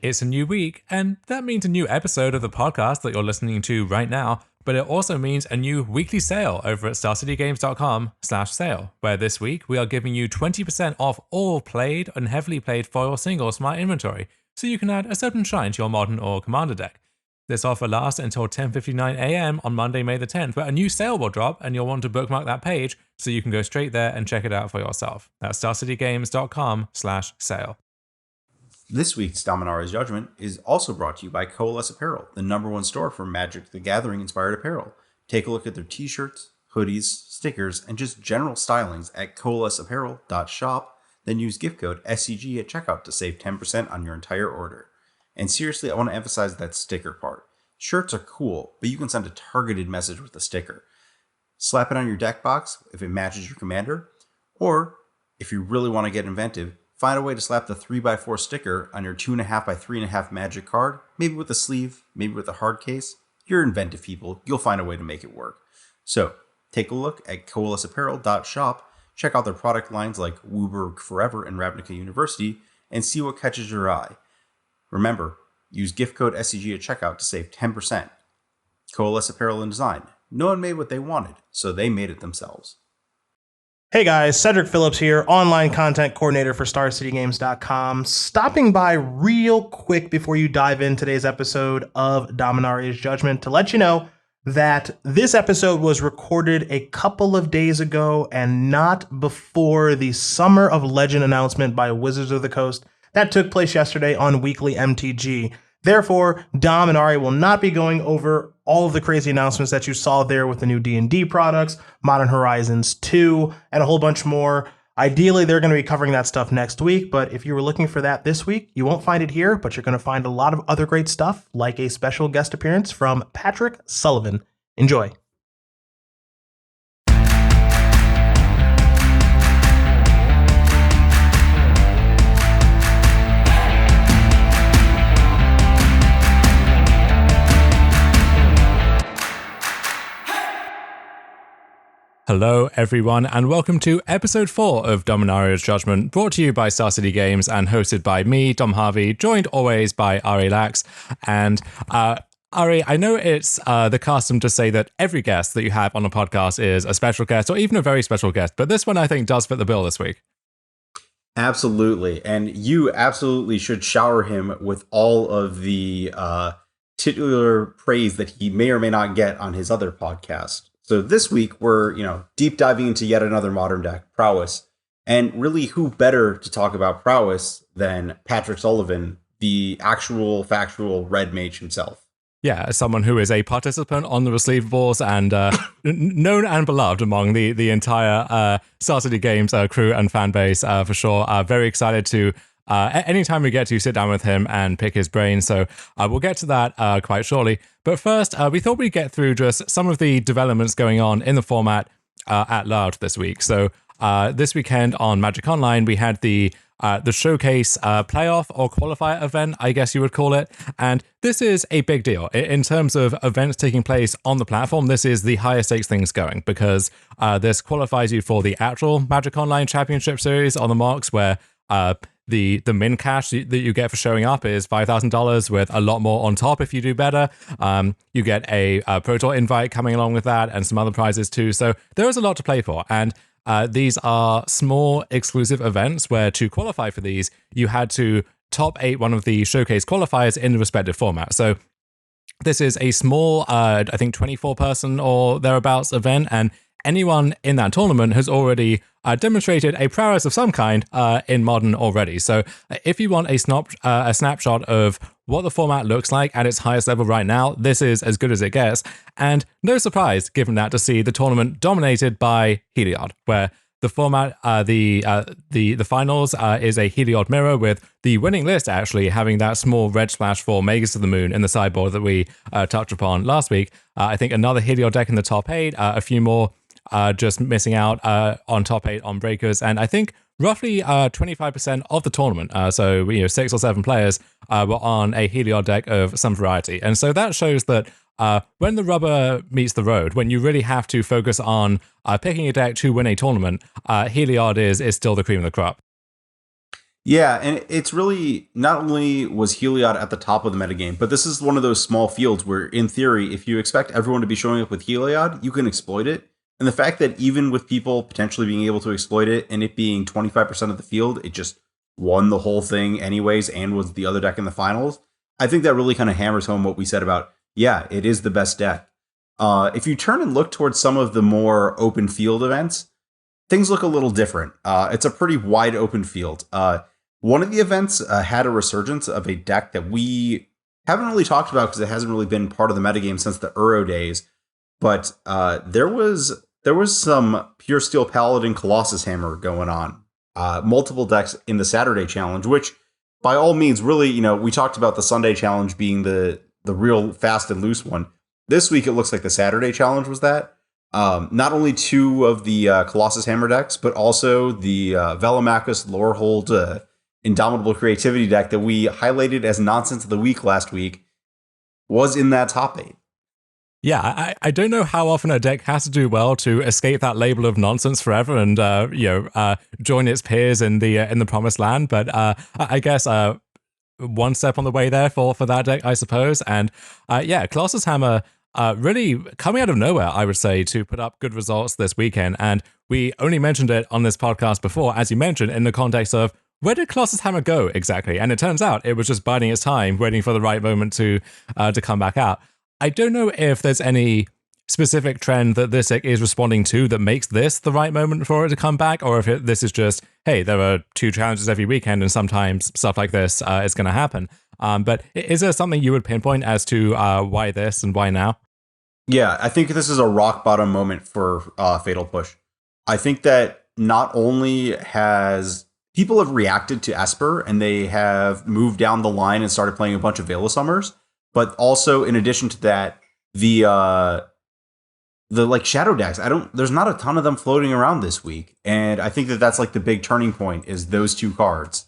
It's a new week, and that means a new episode of the podcast that you're listening to right now, but it also means a new weekly sale over at starcitygames.com/sale, where this week we are giving you 20% off all played and heavily played foil single smart inventory, so you can add a certain shine to your Modern or Commander deck. This offer lasts until 10:59 a.m. on Monday, May the 10th, where a new sale will drop, and you'll want to bookmark that page so you can go straight there and check it out for yourself. That's starcitygames.com/sale. This week's Dominaria's Judgment is also brought to you by Coalesce Apparel, the #1 store for Magic the Gathering inspired apparel. Take a look at their t-shirts, hoodies, stickers, and just general stylings at coalesceapparel.shop. Then use gift code SCG at checkout to save 10% on your entire order. And seriously, I want to emphasize that sticker part. Shirts are cool, but you can send a targeted message with a sticker. Slap it on your deck box if it matches your commander, or if you really want to get inventive, find a way to slap the 3x4 sticker on your 2.5x3.5 Magic card, maybe with a sleeve, maybe with a hard case. You're inventive people. You'll find a way to make it work. So, take a look at coalesceapparel.shop, check out their product lines like Wooburg Forever and Ravnica University, and see what catches your eye. Remember, use gift code SCG at checkout to save 10%. Coalesce Apparel and Design. No one made what they wanted, so they made it themselves. Hey guys, Cedric Phillips here, online content coordinator for StarCityGames.com, stopping by real quick before you dive in today's episode of Dominaria's Judgment to let you know that this episode was recorded a couple of days ago and not before the Summer of Legend announcement by Wizards of the Coast that took place yesterday on Weekly MTG. Therefore, Dom and Ari will not be going over all of the crazy announcements that you saw there with the new D&D products, Modern Horizons 2, and a whole bunch more. Ideally, they're going to be covering that stuff next week, but if you were looking for that this week, you won't find it here, but you're going to find a lot of other great stuff, like a special guest appearance from Patrick Sullivan. Enjoy. Hello everyone, and welcome to episode 4 of Dominaria's Judgment, brought to you by Star City Games and hosted by me, Dom Harvey, joined always by Ari Lax. And Ari, I know it's the custom to say that every guest that you have on the podcast is a special guest, or even a very special guest, but this one I think does fit the bill this week. Absolutely, and you absolutely should shower him with all of the titular praise that he may or may not get on his other podcast. So this week we're, deep diving into yet another modern deck, Prowess. And really, who better to talk about Prowess than Patrick Sullivan, the actual factual red mage himself? Yeah, as someone who is a participant on the receivables and known and beloved among the entire Star City Games crew and fan base, for sure. Very excited to anytime we get to sit down with him and pick his brain. So we'll get to that quite shortly. But first, we thought we'd get through just some of the developments going on in the format at large this week. So this weekend on Magic Online, we had the showcase playoff or qualifier event, I guess you would call it. And this is a big deal. In terms of events taking place on the platform, this is the highest stakes things going, because this qualifies you for the actual Magic Online Championship Series on the marks, where the min cash that you get for showing up is $5,000 with a lot more on top if you do better. You get a Pro Tour invite coming along with that and some other prizes too. So there is a lot to play for. And these are small exclusive events where to qualify for these, you had to top 8 one of the showcase qualifiers in the respective format. So this is a small, I think 24 person or thereabouts event, and anyone in that tournament has already demonstrated a prowess of some kind in Modern already. So if you want a snapshot of what the format looks like at its highest level right now, this is as good as it gets. And no surprise, given that, to see the tournament dominated by Heliod, where the format, the finals is a Heliod mirror, with the winning list actually having that small red splash for Magus to the Moon in the sideboard that we touched upon last week. I think another Heliod deck in the top 8, a few more just missing out on top 8 on breakers, and I think roughly 25% of the tournament, so 6 or 7 players were on a Heliod deck of some variety. And so that shows that when the rubber meets the road, when you really have to focus on picking a deck to win a tournament, Heliod is still the cream of the crop. Yeah, and it's really not only was Heliod at the top of the metagame, but this is one of those small fields where, in theory, if you expect everyone to be showing up with Heliod, you can exploit it. And the fact that even with people potentially being able to exploit it and it being 25% of the field, it just won the whole thing anyways and was the other deck in the finals, I think that really kind of hammers home what we said about, yeah, it is the best deck. If you turn and look towards some of the more open field events, things look a little different. It's a pretty wide open field. One of the events had a resurgence of a deck that we haven't really talked about because it hasn't really been part of the metagame since the Uro days. But there was some Pure Steel Paladin Colossus Hammer going on. Multiple decks in the Saturday challenge, which by all means, really, we talked about the Sunday challenge being the real fast and loose one. This week, it looks like the Saturday challenge was that. Not only two of the Colossus Hammer decks, but also the Velomachus Lorehold Indomitable Creativity deck that we highlighted as Nonsense of the Week last week was in that top 8. Yeah, I don't know how often a deck has to do well to escape that label of nonsense forever and join its peers in the promised land. But I guess one step on the way there for that deck, I suppose. And Colossus Hammer really coming out of nowhere, I would say, to put up good results this weekend. And we only mentioned it on this podcast before, as you mentioned, in the context of where did Colossus Hammer go exactly? And it turns out it was just biding its time, waiting for the right moment to come back out. I don't know if there's any specific trend that this deck is responding to that makes this the right moment for it to come back, or if this is just, hey, there are 2 challenges every weekend and sometimes stuff like this is going to happen. But is there something you would pinpoint as to why this and why now? Yeah, I think this is a rock bottom moment for Fatal Push. I think that not only has people have reacted to Esper and they have moved down the line and started playing a bunch of Veil of Summers, but also, in addition to that, the like shadow decks, there's not a ton of them floating around this week. And I think that's like the big turning point is those 2 cards.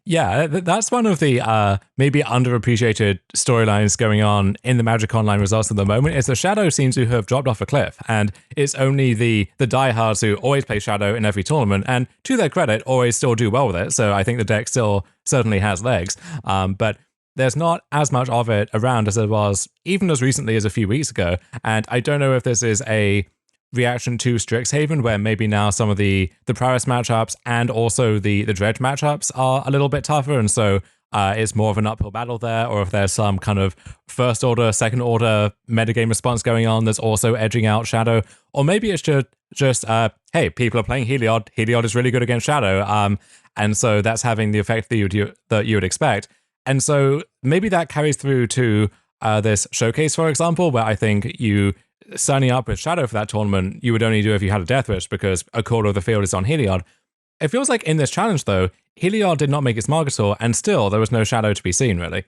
Yeah, that's one of the maybe underappreciated storylines going on in the Magic Online results at the moment, is that Shadow seems to have dropped off a cliff, and it's only the diehards who always play Shadow in every tournament, and to their credit, always still do well with it, so I think the deck still certainly has legs, but there's not as much of it around as there was even as recently as a few weeks ago. And I don't know if this is a reaction to Strixhaven, where maybe now some of the Prowess matchups and also the Dredge matchups are a little bit tougher. And so it's more of an uphill battle there, or if there's some kind of first order, second order metagame response going on that's also edging out Shadow. Or maybe it's just hey, people are playing Heliod. Heliod is really good against Shadow. And so that's having the effect that you would expect. And so maybe that carries through to this showcase, for example, where I think you signing up with Shadow for that tournament, you would only do if you had a Death Wish because a quarter of the field is on Heliod. It feels like in this challenge, though, Heliod did not make its Margator, and still there was no Shadow to be seen, really.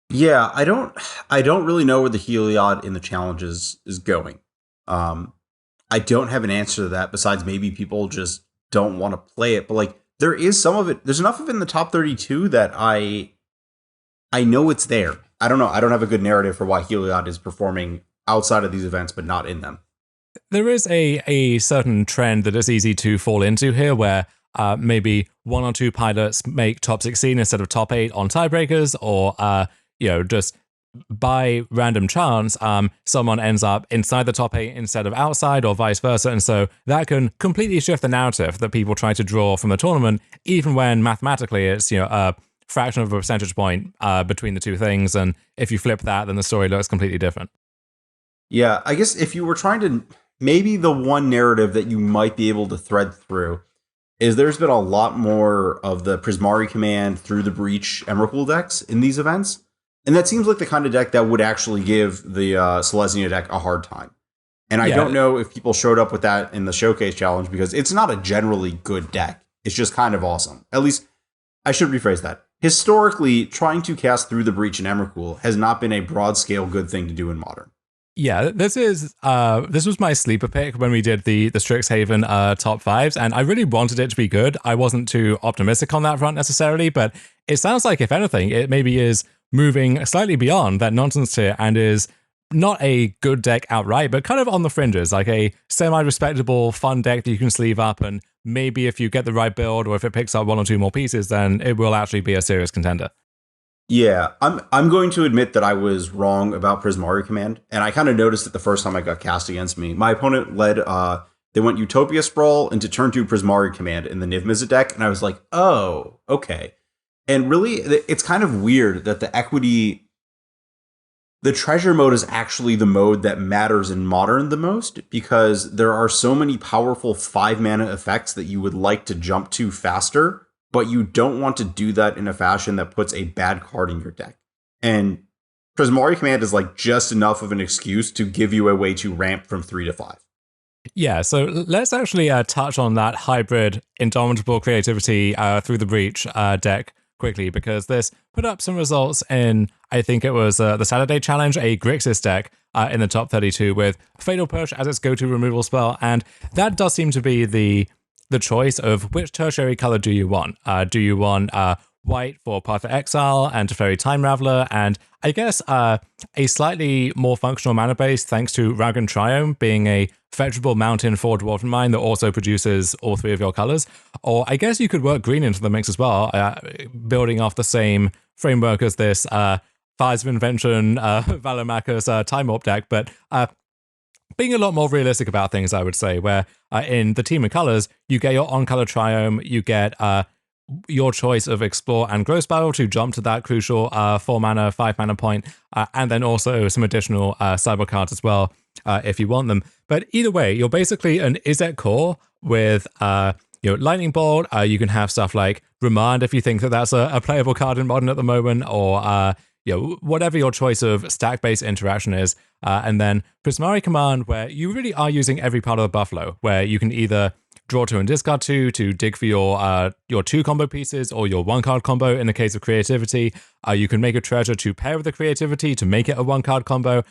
Yeah, I don't really know where the Heliod in the challenges is going. I don't have an answer to that besides maybe people just don't want to play it, but like there is some of it. There's enough of it in the top 32 that I know it's there. I don't know. I don't have a good narrative for why Heliod is performing outside of these events, but not in them. There is a certain trend that is easy to fall into here, where maybe 1 or 2 pilots make top 16 instead of top 8 on tiebreakers, or just by random chance, someone ends up inside the top 8 instead of outside, or vice versa. And so that can completely shift the narrative that people try to draw from the tournament, even when mathematically it's a fraction of a percentage point between the 2 things. And if you flip that, then the story looks completely different. Yeah, I guess if you were trying to, maybe the one narrative that you might be able to thread through is there's been a lot more of the Prismari Command through the Breach Emrakul decks in these events. And that seems like the kind of deck that would actually give the Selesnya deck a hard time. And I don't know if people showed up with that in the Showcase Challenge because it's not a generally good deck. It's just kind of awesome. At least, I should rephrase that. Historically, trying to cast through the Breach in Emrakul has not been a broad-scale good thing to do in Modern. Yeah, this was my sleeper pick when we did the Strixhaven top 5s, and I really wanted it to be good. I wasn't too optimistic on that front necessarily, but it sounds like, if anything, it maybe is moving slightly beyond that nonsense tier and is not a good deck outright, but kind of on the fringes, like a semi-respectable, fun deck that you can sleeve up, and maybe if you get the right build or if it picks up one or two more pieces, then it will actually be a serious contender. Yeah, I'm going to admit that I was wrong about Prismari Command, and I kind of noticed it the first time I got cast against me. My opponent led, they went Utopia Sprawl into turn 2 Prismari Command in the Niv Mizzet deck, and I was like, oh, okay. And really, it's kind of weird that the equity, the treasure mode is actually the mode that matters in Modern the most, because there are so many powerful 5-mana effects that you would like to jump to faster, but you don't want to do that in a fashion that puts a bad card in your deck. And Prismari Command is like just enough of an excuse to give you a way to ramp from 3 to 5. Yeah, so let's actually touch on that hybrid Indomitable Creativity through the Breach deck quickly, because this put up some results in, I think it was the Saturday Challenge, a Grixis deck in the top 32 with Fatal Push as its go-to removal spell, and that does seem to be the choice of which tertiary color do you want. Do you want white for Path of Exile and Teferi Time Raveler, and I guess a slightly more functional mana base thanks to Raugan Triome being a fetchable mountain for Dwarven Mine that also produces all three of your colors. Or I guess you could work green into the mix as well, building off the same framework as this Fires of Invention, Valormakers Time Warp deck, but being a lot more realistic about things, I would say, where in the Team of Colors, you get your on-color Triome, you get your choice of Explore and Gross Battle to jump to that crucial 4-mana, 5-mana point, and then also some additional cyber cards as well, if you want them. But either way, you're basically an Izzet core with Lightning Bolt. You can have stuff like Remand if you think that that's a playable card in Modern at the moment, or whatever your choice of stack-based interaction is. And then Prismari Command, where you really are using every part of the Buffalo, where you can either draw 2 and discard 2 to dig for your 2 combo pieces or your 1-card combo in the case of Creativity. You can make a treasure to pair with the Creativity to make it a 1-card combo.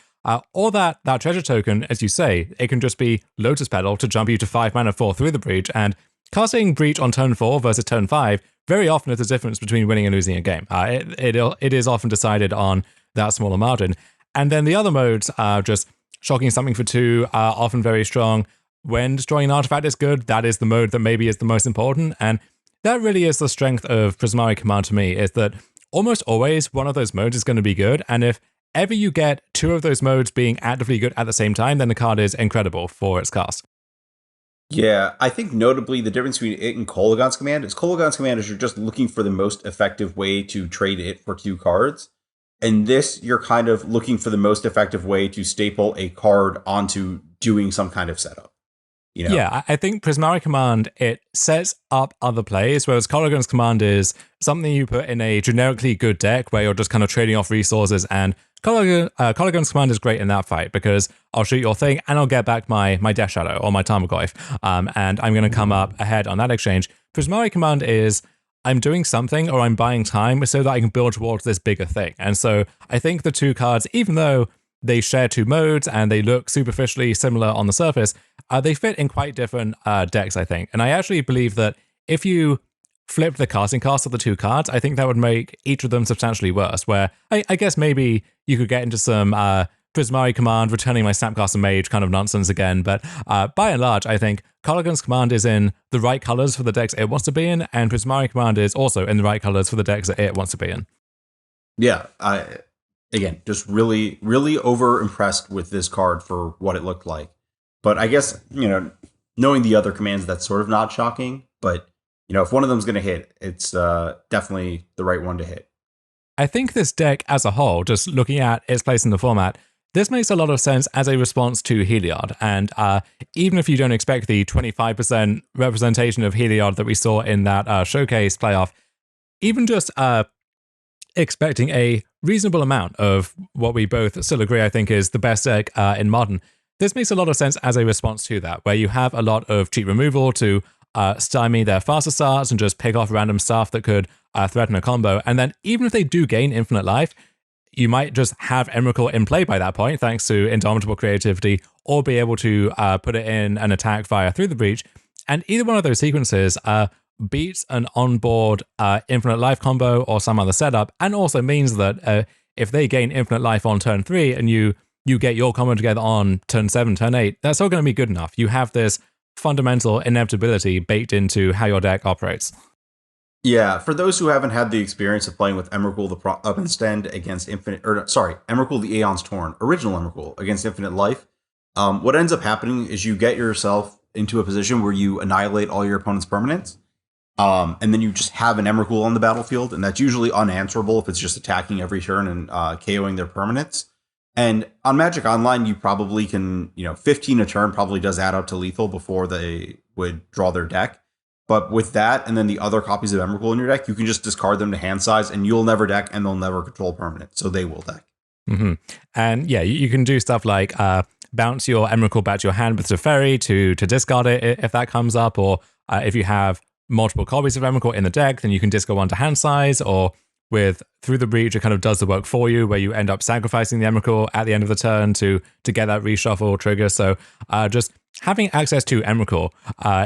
Or that treasure token, as you say, it can just be Lotus Petal to jump you to 5 mana 4 through the Breach, and casting Breach on turn 4 versus turn 5 very often is the difference between winning and losing a game. It is often decided on that smaller margin. And then the other modes are just shocking something for 2, are often very strong. When destroying an artifact is good, that is the mode that maybe is the most important. And that really is the strength of Prismari Command to me, is that almost always one of those modes is going to be good. And if ever you get 2 of those modes being actively good at the same time, then the card is incredible for its cast. Yeah, I think notably the difference between it and Kolaghan's Command is you're just looking for the most effective way to trade it for 2 cards. And this, you're kind of looking for the most effective way to staple a card onto doing some kind of setup. Yeah, I think Prismari Command, it sets up other plays, whereas Kolaghan's Command is something you put in a generically good deck where you're just kind of trading off resources, and Kolaghan's Command is great in that fight because I'll shoot your thing and I'll get back my Death Shadow or my Tarmogoyf, and I'm going to come up ahead on that exchange. Prismari Command is I'm doing something or I'm buying time so that I can build towards this bigger thing. And so I think the 2 cards, even though they share 2 modes and they look superficially similar on the surface, they fit in quite different decks, I think. And I actually believe that if you flip the casting cost of the 2 cards, I think that would make each of them substantially worse, where I guess maybe you could get into some Prismari Command, returning my Snapcaster Mage kind of nonsense again. But by and large, I think Kolaghan's Command is in the right colors for the decks it wants to be in, and Prismari Command is also in the right colors for the decks that it wants to be in. Yeah, again, just really, really over impressed with this card for what it looked like. But I guess, knowing the other commands, that's sort of not shocking. But, if one of them's going to hit, it's definitely the right one to hit. I think this deck as a whole, just looking at its place in the format, this makes a lot of sense as a response to Heliod. And even if you don't expect the 25% representation of Heliod that we saw in that showcase playoff, even just expecting a reasonable amount of what we both still agree, I think, is the best deck in Modern, this makes a lot of sense as a response to that, where you have a lot of cheap removal to stymie their faster starts and just pick off random stuff that could threaten a combo. And then even if they do gain infinite life, you might just have Emrakul in play by that point, thanks to Indomitable Creativity, or be able to put it in an attack via Through the Breach. And either one of those sequences beats an onboard infinite life combo or some other setup, and also means that if they gain infinite life on turn 3 and you you get your combo together on turn 7, turn 8, that's all going to be good enough. You have this fundamental inevitability baked into how your deck operates. Yeah, for those who haven't had the experience of playing with Emrakul the Up and Stand against Emrakul the Aeon's Torn, original Emrakul against Infinite Life, what ends up happening is you get yourself into a position where you annihilate all your opponent's permanents, and then you just have an Emrakul on the battlefield, and that's usually unanswerable if it's just attacking every turn and KOing their permanents. And on Magic Online, you probably can, 15 a turn probably does add up to lethal before they would draw their deck. But with that, and then the other copies of Emrakul in your deck, you can just discard them to hand size, and you'll never deck, and they'll never control permanent, so they will deck. Mm-hmm. And yeah, you can do stuff like bounce your Emrakul back to your hand with Teferi to discard it if that comes up, or if you have multiple copies of Emrakul in the deck, then you can discard one to hand size, or with Through the Breach, it kind of does the work for you, where you end up sacrificing the Emrakul at the end of the turn to get that reshuffle trigger. So just having access to Emrakul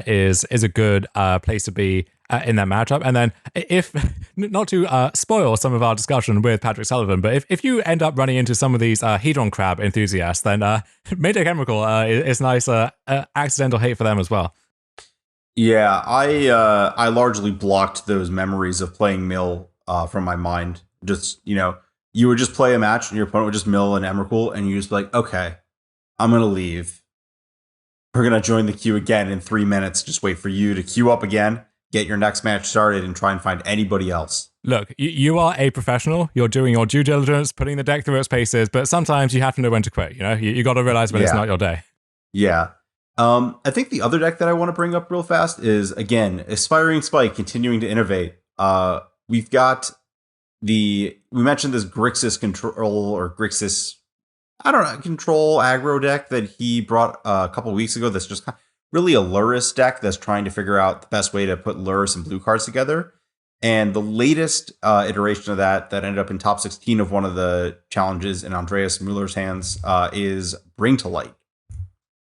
is a good place to be in that matchup. And then if, not to spoil some of our discussion with Patrick Sullivan, but if you end up running into some of these Hedron Crab enthusiasts, then Maydeck Emrakul is nice accidental hate for them as well. Yeah, I largely blocked those memories of playing Mill from my mind. Just, you would just play a match and your opponent would just mill an Emrakul, and you just be like, okay, I'm going to leave. We're going to join the queue again in 3 minutes. Just wait for you to queue up again, get your next match started, and try and find anybody else. Look, you are a professional. You're doing your due diligence, putting the deck through its paces, but sometimes you have to know when to quit. You got to realize when it's not your day. Yeah. I think the other deck that I want to bring up real fast is, again, Aspiring Spike continuing to innovate. We've got we mentioned this Grixis control or Grixis, control aggro deck that he brought a couple weeks ago. That's just really a Lurrus deck that's trying to figure out the best way to put Lurrus and blue cards together. And the latest iteration of that ended up in top 16 of one of the challenges in Andreas Muller's hands is Bring to Light.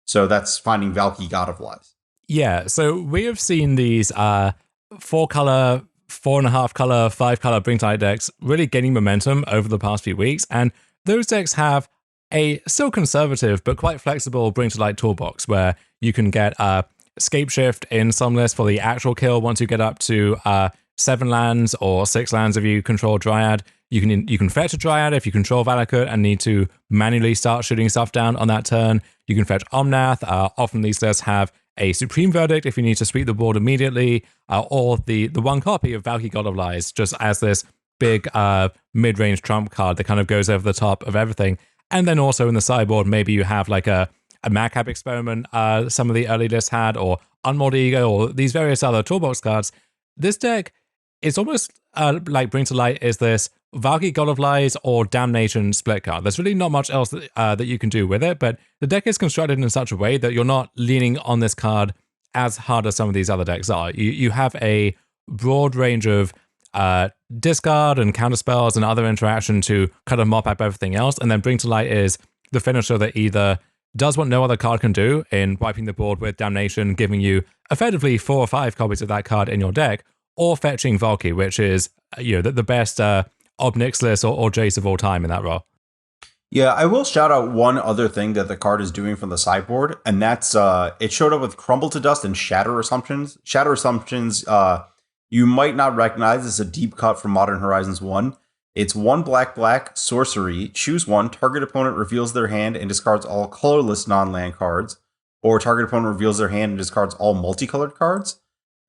So that's finding Valky, God of Lies. Yeah, so we have seen these 4-color, 4.5-color, 5-color Bring to Light decks really gaining momentum over the past few weeks, and those decks have a still conservative but quite flexible Bring to Light toolbox where you can get Scape Shift in some lists for the actual kill once you get up to 7 lands or 6 lands if you control Dryad. You can fetch a Dryad if you control Valakut and need to manually start shooting stuff down on that turn. You can fetch Omnath. Often these lists have a Supreme Verdict if you need to sweep the board immediately, or the one copy of Valky, God of Lies, just as this big mid-range trump card that kind of goes over the top of everything. And then also in the sideboard, maybe you have like a Madcap Experiment some of the early lists had, or Unmold Ego, or these various other toolbox cards. This deck is almost like Bring to Light is this Valky, God of Lies, or Damnation split card. There's really not much else that you can do with it, but the deck is constructed in such a way that you're not leaning on this card as hard as some of these other decks are. You have a broad range of discard and counter spells and other interaction to kind of mop up everything else, and then Bring to Light is the finisher that either does what no other card can do in wiping the board with Damnation, giving you effectively 4 or 5 copies of that card in your deck, or fetching Valky, which is the best Ob Nixilis or Jace of all time in that role. Yeah, I will shout out one other thing that the card is doing from the sideboard, and that's it showed up with Crumble to Dust and Shatter Assumptions. Shatter Assumptions, you might not recognize as a deep cut from Modern Horizons 1. It's 1 black sorcery. Choose 1. Target opponent reveals their hand and discards all colorless non-land cards, or target opponent reveals their hand and discards all multicolored cards.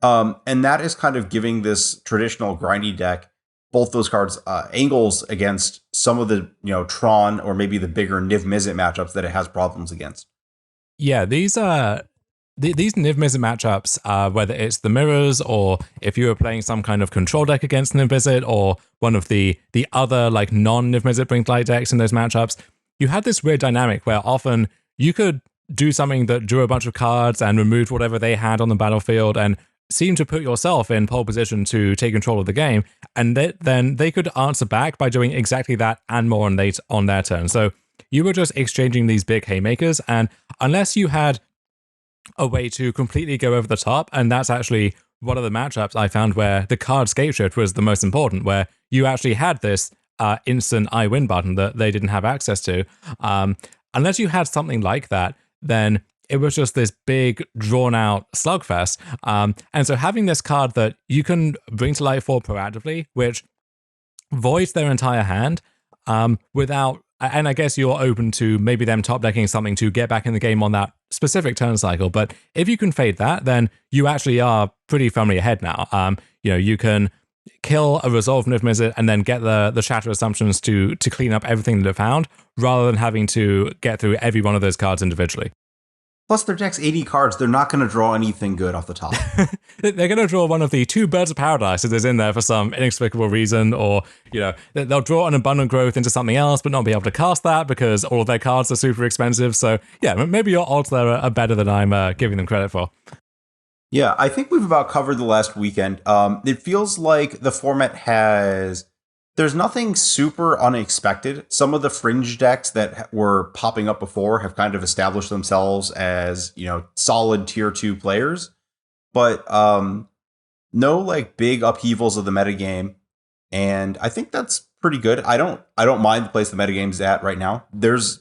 And that is kind of giving this traditional grindy deck both those cards angles against some of the Tron or maybe the bigger Niv Mizzet matchups that it has problems against. Yeah, these Niv Mizzet matchups, whether it's the mirrors or if you were playing some kind of control deck against Niv Mizzet or one of the other like non-Niv Mizzet Bring to Light decks in those matchups, you had this weird dynamic where often you could do something that drew a bunch of cards and removed whatever they had on the battlefield and seem to put yourself in pole position to take control of the game, and then they could answer back by doing exactly that and more on their turn. So you were just exchanging these big haymakers, and unless you had a way to completely go over the top, and that's actually one of the matchups I found where the card Scape Shift was the most important, where you actually had this instant I win button that they didn't have access to. Unless you had something like that, then it was just this big, drawn-out slugfest. And so having this card that you can bring to light for proactively, which voids their entire hand without... And I guess you're open to maybe them top decking something to get back in the game on that specific turn cycle. But if you can fade that, then you actually are pretty firmly ahead now. You can kill a Resolve Niv-Mizzet and then get the Shatter Assumptions to clean up everything that it found, rather than having to get through every one of those cards individually. Plus, their deck's 80 cards. They're not going to draw anything good off the top. They're going to draw one of the 2 Birds of Paradise that is in there for some inexplicable reason, or, they'll draw an Abundant Growth into something else, but not be able to cast that because all of their cards are super expensive. So, yeah, maybe your odds there are better than I'm giving them credit for. Yeah, I think we've about covered the last weekend. It feels like the format there's nothing super unexpected. Some of the fringe decks that were popping up before have kind of established themselves as, solid tier 2 players. But no like big upheavals of the metagame. And I think that's pretty good. I don't mind the place the metagame's at right now. There's,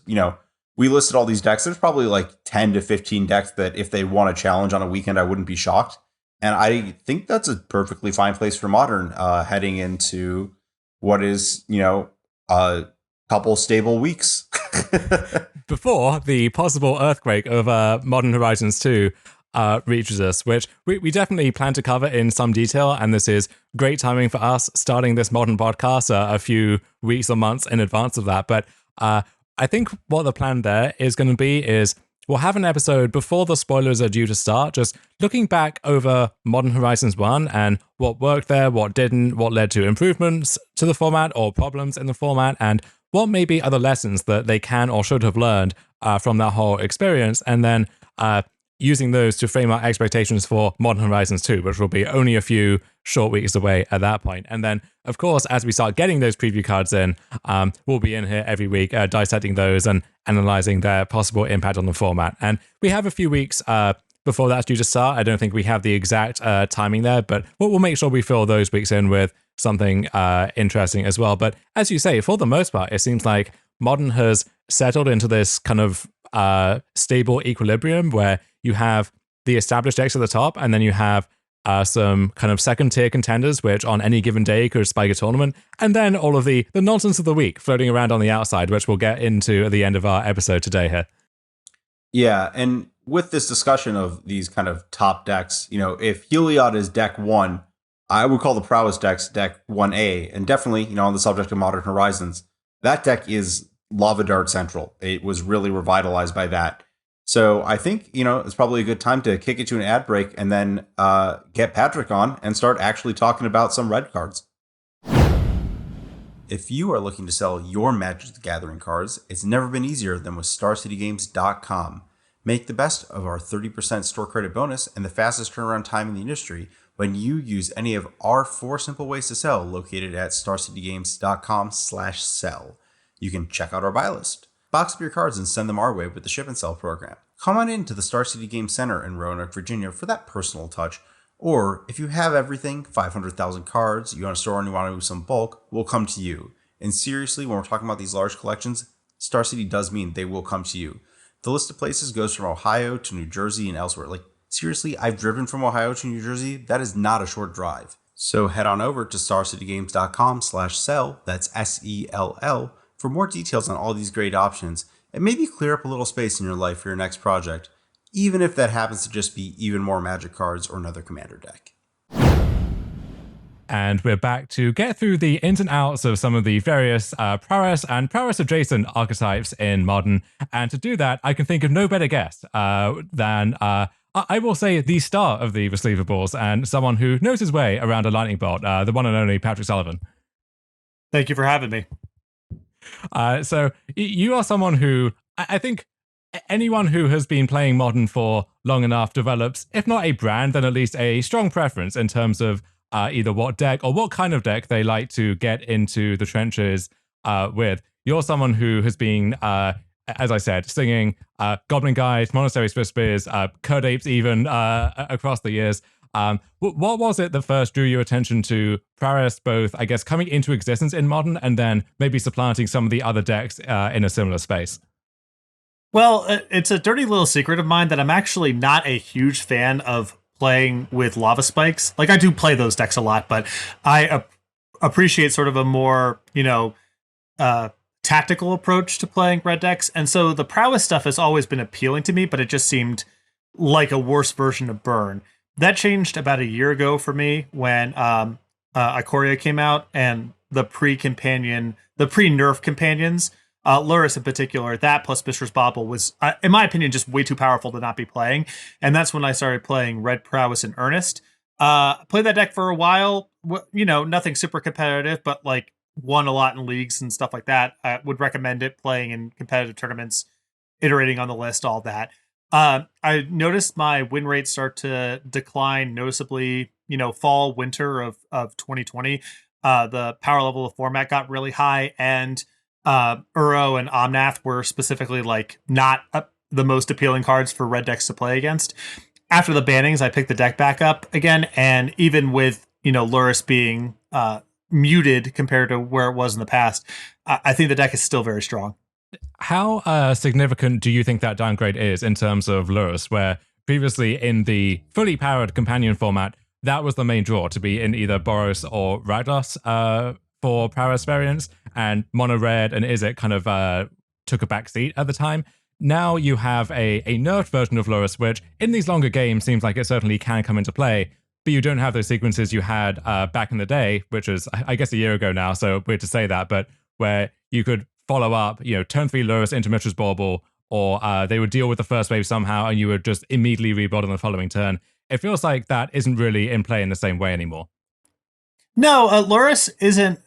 we listed all these decks. There's probably like 10 to 15 decks that if they want a challenge on a weekend, I wouldn't be shocked. And I think that's a perfectly fine place for Modern heading into what is, a couple stable weeks. Before the possible earthquake of Modern Horizons 2 reaches us, which we definitely plan to cover in some detail. And this is great timing for us starting this Modern podcast a few weeks or months in advance of that. But I think what the plan there is going to be is we'll have an episode before the spoilers are due to start, just looking back over Modern Horizons 1 and what worked there, what didn't, what led to improvements to the format or problems in the format, and what maybe other lessons that they can or should have learned from that whole experience, and then using those to frame our expectations for Modern Horizons 2, which will be only a few short weeks away at that point. And then, of course, as we start getting those preview cards in, we'll be in here every week dissecting those and analyzing their possible impact on the format. And we have a few weeks before that's due to start. I don't think we have the exact timing there, but we'll make sure we fill those weeks in with something interesting as well. But as you say, for the most part, it seems like Modern has settled into this kind of stable equilibrium where you have the established decks at the top, and then you have some kind of second tier contenders, which on any given day could spike a tournament, and then all of the nonsense of the week floating around on the outside, which we'll get into at the end of our episode today here. Yeah, and with this discussion of these kind of top decks, if Heliod is deck 1, I would call the Prowess decks deck 1A, and definitely, on the subject of Modern Horizons, that deck is Lava Dart Central. It was really revitalized by that. So I think, it's probably a good time to kick it to an ad break and then get Patrick on and start actually talking about some red cards. If you are looking to sell your Magic the Gathering cards, it's never been easier than with StarCityGames.com. Make the best of our 30% store credit bonus and the fastest turnaround time in the industry when you use any of our 4 simple ways to sell located at StarCityGames.com/sell. You can check out our buy list, box up your cards and send them our way with the Ship and Sell program. Come on into the Star City Game Center in Roanoke, Virginia for that personal touch. Or if you have everything, 500,000 cards, you want to store and you want to do some bulk, we'll come to you. And seriously, when we're talking about these large collections, Star City does mean they will come to you. The list of places goes from Ohio to New Jersey and elsewhere. Like, seriously, I've driven from Ohio to New Jersey. That is not a short drive. So head on over to StarCityGames.com/sell, that's SELL, for more details on all these great options, and maybe clear up a little space in your life for your next project, even if that happens to just be even more Magic cards or another Commander deck. And we're back to get through the ins and outs of some of the various Prowess and Prowess-adjacent archetypes in Modern. And to do that, I can think of no better guest than, I will say, the star of the receivables and someone who knows his way around a lightning bolt, the one and only Patrick Sullivan. Thank you for having me. So you are someone who, I think anyone who has been playing Modern for long enough develops, if not a brand, then at least a strong preference in terms of either what deck or what kind of deck they like to get into the trenches with. You're someone who has been, as I said, singing Goblin Guides, Monastery Swiss Spears, Curd Apes even across the years. What was it that first drew your attention to Prowess, both, I guess, coming into existence in Modern and then maybe supplanting some of the other decks in a similar space? Well, it's a dirty little secret of mine that I'm actually not a huge fan of playing with lava spikes. Like, I do play those decks a lot, but I appreciate sort of a more, tactical approach to playing red decks. And so the prowess stuff has always been appealing to me, but it just seemed like a worse version of Burn. That changed about a year ago for me when Ikoria came out and the pre-nerf companions, Lurrus in particular, that plus Mishra's Bauble was, in my opinion, just way too powerful to not be playing. And that's when I started playing Red Prowess in earnest. Played that deck for a while, nothing super competitive, but like won a lot in leagues and stuff like that. I would recommend it, playing in competitive tournaments, iterating on the list, all that. I noticed my win rate start to decline noticeably, fall, winter of 2020. The power level of format got really high, and Uro and Omnath were specifically like not the most appealing cards for red decks to play against. After the bannings, I picked the deck back up again, and even with Lurrus being muted compared to where it was in the past, I think the deck is still very strong. How significant do you think that downgrade is in terms of Lurrus, where previously in the fully powered companion format, that was the main draw, to be in either Boros or Rakdos for Prowess variants, and Mono Red and Izzet kind of took a back seat at the time. Now you have a nerfed version of Lurrus, which in these longer games seems like it certainly can come into play, but you don't have those sequences you had back in the day, which was, I guess, a year ago now, so weird to say that, but where you could follow up, turn 3 Lurrus into Mishra's Bauble, or they would deal with the first wave somehow, and you would just immediately rebuild on the following turn. It feels like that isn't really in play in the same way anymore. No, Lurrus isn't.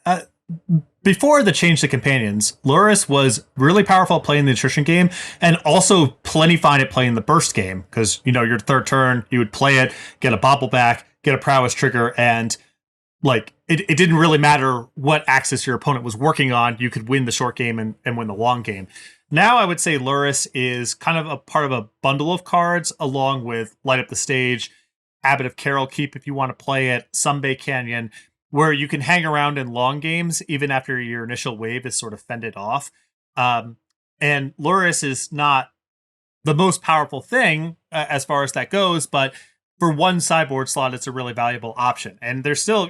Before the change to companions, Lurrus was really powerful at playing the attrition game, and also plenty fine at playing the burst game, because your third turn you would play it, get a bauble back, get a prowess trigger, and like it didn't really matter what axis your opponent was working on, you could win the short game and win the long game. Now I would say Lurrus is kind of a part of a bundle of cards, along with Light Up the Stage, Abbot of Carol Keep if you want to play it, Sunbay Canyon, where you can hang around in long games even after your initial wave is sort of fended off. And Lurrus is not the most powerful thing as far as that goes, but for one sideboard slot, it's a really valuable option. And there's still,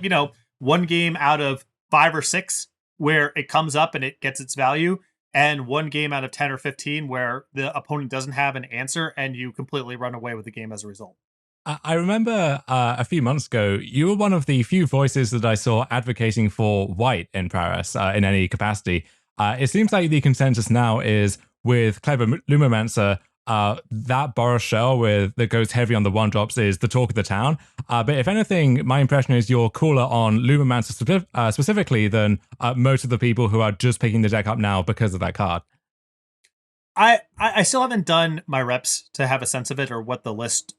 one game out of 5 or 6 where it comes up and it gets its value, and one game out of 10 or 15 where the opponent doesn't have an answer and you completely run away with the game as a result. I remember a few months ago, you were one of the few voices that I saw advocating for white in Prowess in any capacity. It seems like the consensus now is with Clever Lumomancer, that Boros shell that goes heavy on the 1-drops is the talk of the town. But if anything, my impression is you're cooler on Lumomancer specifically than most of the people who are just picking the deck up now because of that card. I still haven't done my reps to have a sense of it, or what the list,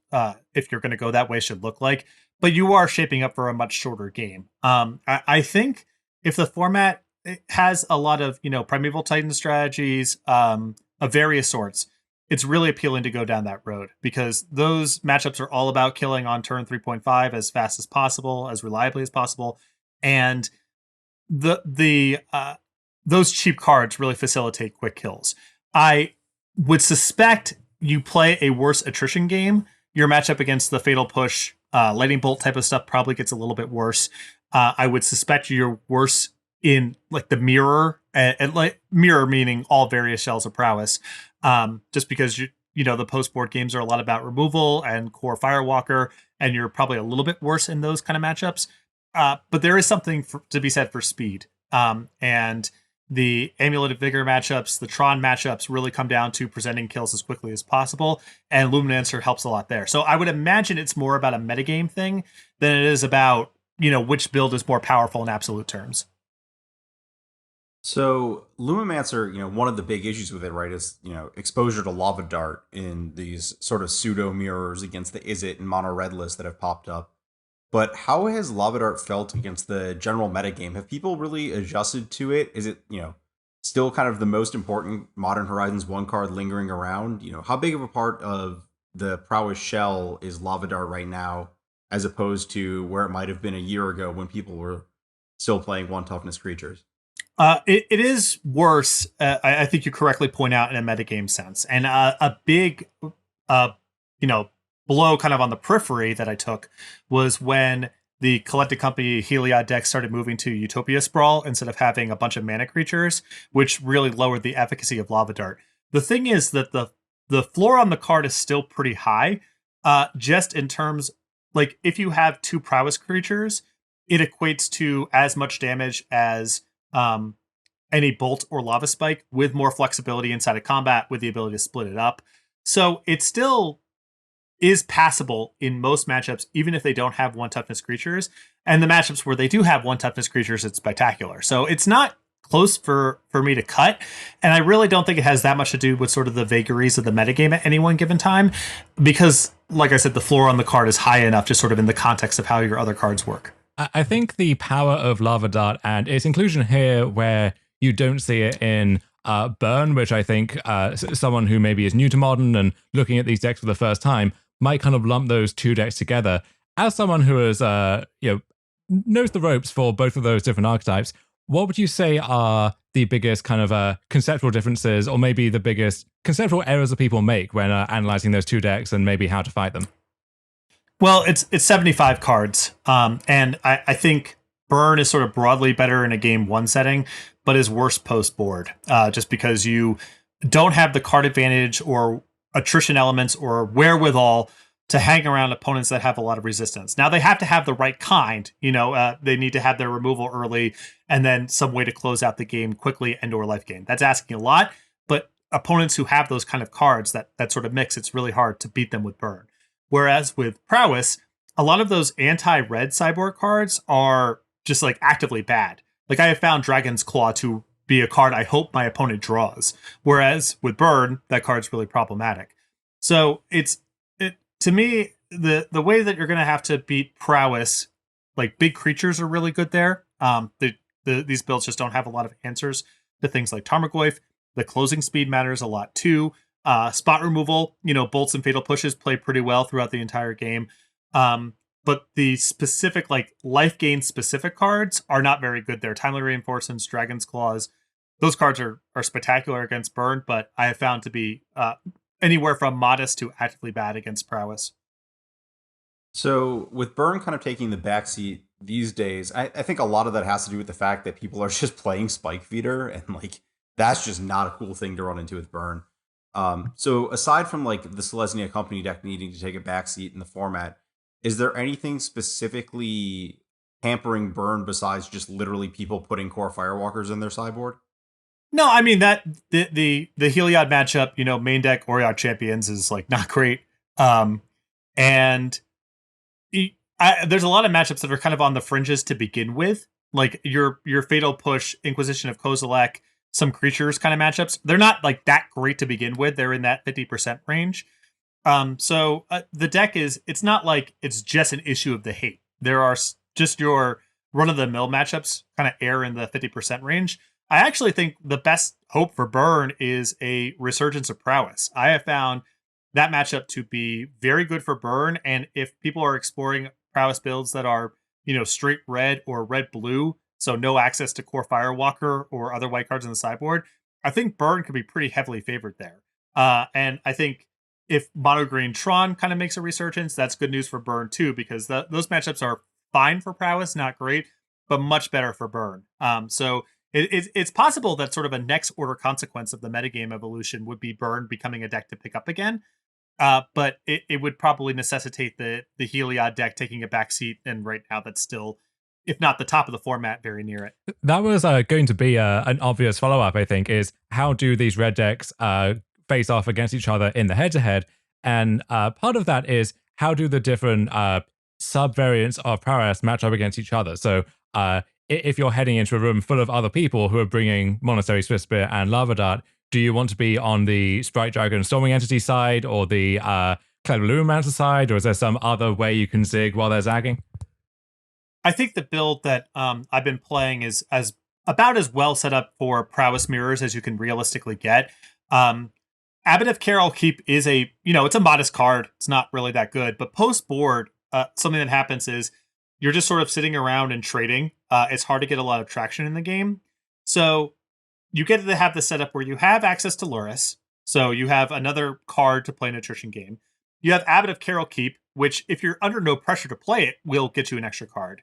if you're going to go that way, should look like. But you are shaping up for a much shorter game. I think if the format has a lot of Primeval Titan strategies of various sorts, it's really appealing to go down that road, because those matchups are all about killing on turn 3.5 as fast as possible, as reliably as possible, and those cheap cards really facilitate quick kills. I would suspect you play a worse attrition game, your matchup against the Fatal Push, Lightning Bolt type of stuff probably gets a little bit worse. I would suspect you're worse in like the mirror, and like mirror meaning all various shells of prowess, just because the post-board games are a lot about removal and core Firewalker, and you're probably a little bit worse in those kind of matchups. But there is something to be said for speed. And the Amulet of Vigor matchups, the Tron matchups really come down to presenting kills as quickly as possible, and Luminancer helps a lot there. So I would imagine it's more about a metagame thing than it is about, which build is more powerful in absolute terms. So Lumimancer, one of the big issues with it, right, is, exposure to Lava Dart in these sort of pseudo mirrors against the Izzet and Mono Red lists that have popped up. But how has Lava Dart felt against the general metagame? Have people really adjusted to it? Is it, still kind of the most important Modern Horizons 1 card lingering around? How big of a part of the Prowess shell is Lava Dart right now? as opposed to where it might have been a year ago when people were still playing 1 toughness creatures? It is worse. I think you correctly point out in a metagame sense, and a big, uh, you know, blow kind of on the periphery that I took was when the collected company Heliod deck started moving to Utopia Sprawl instead of having a bunch of mana creatures, which really lowered the efficacy of Lava Dart. The thing is that the floor on the card is still pretty high, just in terms, like, if you have 2 prowess creatures, it equates to as much damage as any bolt or lava spike, with more flexibility inside of combat, with the ability to split it up. So it still is passable in most matchups, even if they don't have 1 toughness creatures. And the matchups where they do have 1 toughness creatures, it's spectacular. So it's not close for me to cut. And I really don't think it has that much to do with sort of the vagaries of the metagame at any one given time, because, like I said, the floor on the card is high enough, just sort of in the context of how your other cards work. I think the power of Lava Dart and its inclusion here, where you don't see it in Burn, which I think someone who maybe is new to Modern and looking at these decks for the first time might kind of lump those 2 decks together. As someone who is, knows the ropes for both of those different archetypes, what would you say are the biggest kind of conceptual differences, or maybe the biggest conceptual errors that people make when analyzing those 2 decks, and maybe how to fight them? Well, it's 75 cards, and I think Burn is sort of broadly better in a game 1 setting, but is worse post board, just because you don't have the card advantage or attrition elements or wherewithal to hang around opponents that have a lot of resistance. Now, they have to have the right kind. They need to have their removal early, and then some way to close out the game quickly and or life gain. That's asking a lot, but opponents who have those kind of cards, that sort of mix, it's really hard to beat them with Burn. Whereas with Prowess, a lot of those anti-red cyborg cards are just like actively bad. Like, I have found Dragon's Claw to be a card I hope my opponent draws. Whereas with Burn, that card's really problematic. So to me, the way that you're going to have to beat Prowess, like, big creatures are really good there. These builds just don't have a lot of answers to things like Tarmogoyf. The closing speed matters a lot too. Spot removal, bolts and fatal pushes play pretty well throughout the entire game. But the specific, like, life gain specific cards are not very good there. Timely Reinforcements, Dragon's Claws, those cards are spectacular against Burn, but I have found to be anywhere from modest to actively bad against Prowess. So with Burn kind of taking the backseat these days, I think a lot of that has to do with the fact that people are just playing Spike Feeder, and like, that's just not a cool thing to run into with Burn. So aside from like the Selesnya Company deck needing to take a backseat in the format, is there anything specifically hampering Burn besides just literally people putting core Firewalkers in their sideboard? No, I mean, that the Heliod matchup, main deck Oriog Champions is like not great. And there's a lot of matchups that are kind of on the fringes to begin with. Like your Fatal Push, Inquisition of Kozilek, some creatures kind of matchups. They're not like that great to begin with. They're in that 50% range. So the deck it's not like it's just an issue of the hate. There are just your run-of-the-mill matchups kind of err in the 50% range. I actually think the best hope for Burn is a Resurgence of Prowess. I have found that matchup to be very good for Burn, and if people are exploring Prowess builds that are, straight red or red-blue, so no access to core Firewalker or other white cards in the sideboard, I think Burn could be pretty heavily favored there. And I think if Mono Green Tron kind of makes a resurgence, that's good news for Burn too, because those matchups are fine for Prowess, not great, but much better for Burn. So it's possible that sort of a next order consequence of the metagame evolution would be Burn becoming a deck to pick up again. But it would probably necessitate the Heliod deck taking a backseat, and right now that's still, if not the top of the format, very near it. That was going to be an obvious follow-up, I think, is how do these red decks face off against each other in the head-to-head? And part of that is how do the different sub-variants of Prowess match up against each other? So if you're heading into a room full of other people who are bringing Monastery Swiftspear and Lava Dart, do you want to be on the Sprite Dragon Storming Entity side, or the Clever side, or is there some other way you can zig while they're zagging? I think the build that I've been playing is about as well set up for Prowess mirrors as you can realistically get. Abbot of Carol Keep is it's a modest card. It's not really that good, but post board, something that happens is you're just sort of sitting around and trading. It's hard to get a lot of traction in the game. So you get to have the setup where you have access to Luris. So you have another card to play an attrition game. You have Abbot of Carol Keep, which if you're under no pressure to play it, will get you an extra card.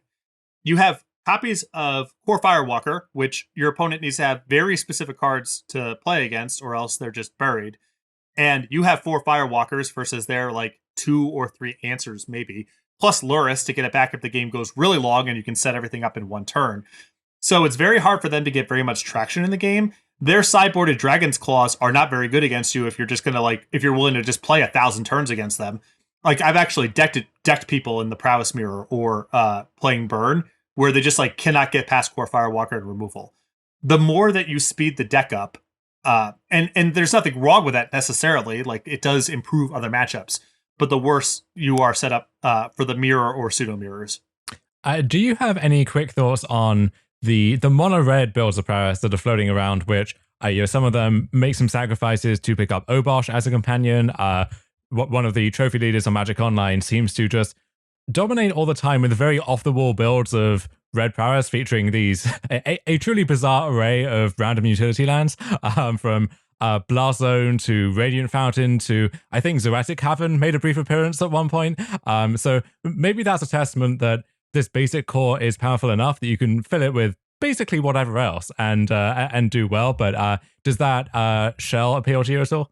You have copies of Core Firewalker, which your opponent needs to have very specific cards to play against, or else they're just buried. And you have 4 Firewalkers versus their like 2 or 3 answers, maybe, plus Luris to get it back if the game goes really long and you can set everything up in one turn. So it's very hard for them to get very much traction in the game. Their sideboarded Dragon's Claws are not very good against you if you're just gonna if you're willing to just play 1,000 turns against them. Like I've actually decked people in the Prowess Mirror or playing Burn where they just cannot get past Core Firewalker and removal. The more that you speed the deck up, and there's nothing wrong with that necessarily. Like it does improve other matchups, but the worse you are set up for the mirror or pseudo mirrors. Do you have any quick thoughts on the mono red builds of Prowess that are floating around, which some of them make some sacrifices to pick up Obosh as a companion? One of the trophy leaders on Magic Online seems to just dominate all the time with very off-the-wall builds of red Prowess featuring these a truly bizarre array of random utility lands, from Blast Zone to Radiant Fountain to, I think, Zoetic Cavern made a brief appearance at one point. So maybe that's a testament that this basic core is powerful enough that you can fill it with basically whatever else and do well. But does that shell appeal to you at all?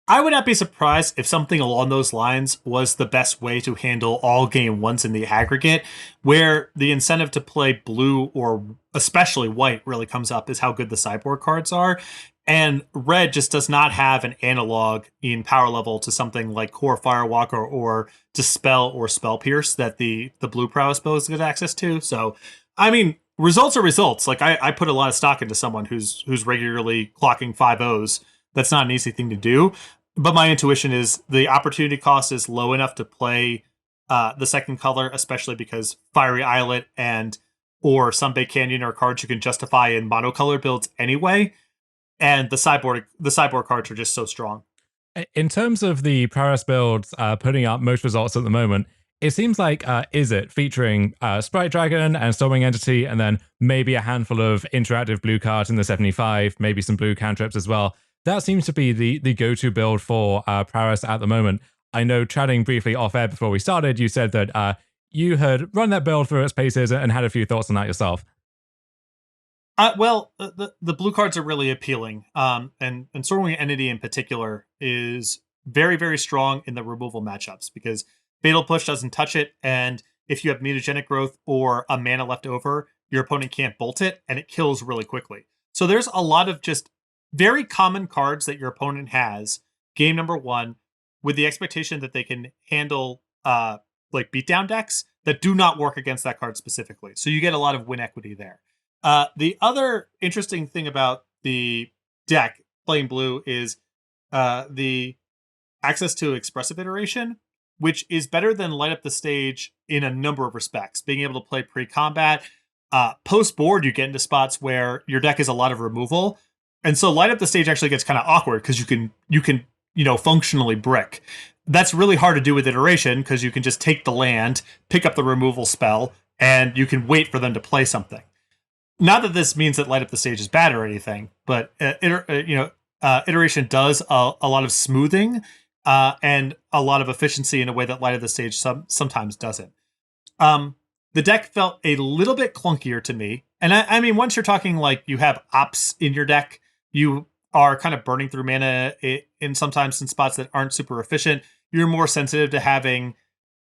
I would not be surprised if something along those lines was the best way to handle all game ones in the aggregate, where the incentive to play blue or especially white really comes up is how good the sideboard cards are. And red just does not have an analog in power level to something like Core Firewalker or Dispel or Spell Pierce that the blue Prowess builds get access to. So, I mean, results are results. Like I put a lot of stock into someone who's regularly clocking 5-0s. That's not an easy thing to do. But my intuition is the opportunity cost is low enough to play the second color, especially because Fiery Islet and or Sunbaked Canyon are cards you can justify in monocolor builds anyway. And the sideboard cards are just so strong. In terms of the Prowess builds putting up most results at the moment, it seems like Izzet featuring Sprite Dragon and Storming Entity, and then maybe a handful of interactive blue cards in the 75, maybe some blue cantrips as well. That seems to be the go-to build for Prowess at the moment. I know, chatting briefly off-air before we started, you said that you had run that build through its paces and had a few thoughts on that yourself. Well, the blue cards are really appealing, and Storming Entity in particular is very, very strong in the removal matchups because Fatal Push doesn't touch it, and if you have mutagenic growth or a mana left over, your opponent can't bolt it, and it kills really quickly. So there's a lot of just very common cards that your opponent has game number one with the expectation that they can handle beatdown decks that do not work against that card specifically. So you get a lot of win equity there. The other interesting thing about the deck playing blue is the access to expressive iteration, which is better than Light Up the Stage in a number of respects. Being able to play pre-combat, post-board, you get into spots where your deck is a lot of removal. And so Light Up the Stage actually gets kind of awkward because you can functionally brick. That's really hard to do with iteration because you can just take the land, pick up the removal spell, and you can wait for them to play something. Not that this means that Light Up the Stage is bad or anything, but iteration does a lot of smoothing and a lot of efficiency in a way that Light Up the Stage sometimes doesn't. The deck felt a little bit clunkier to me. And I mean, once you're talking like you have ops in your deck, you are kind of burning through mana in sometimes in spots that aren't super efficient. You're more sensitive to having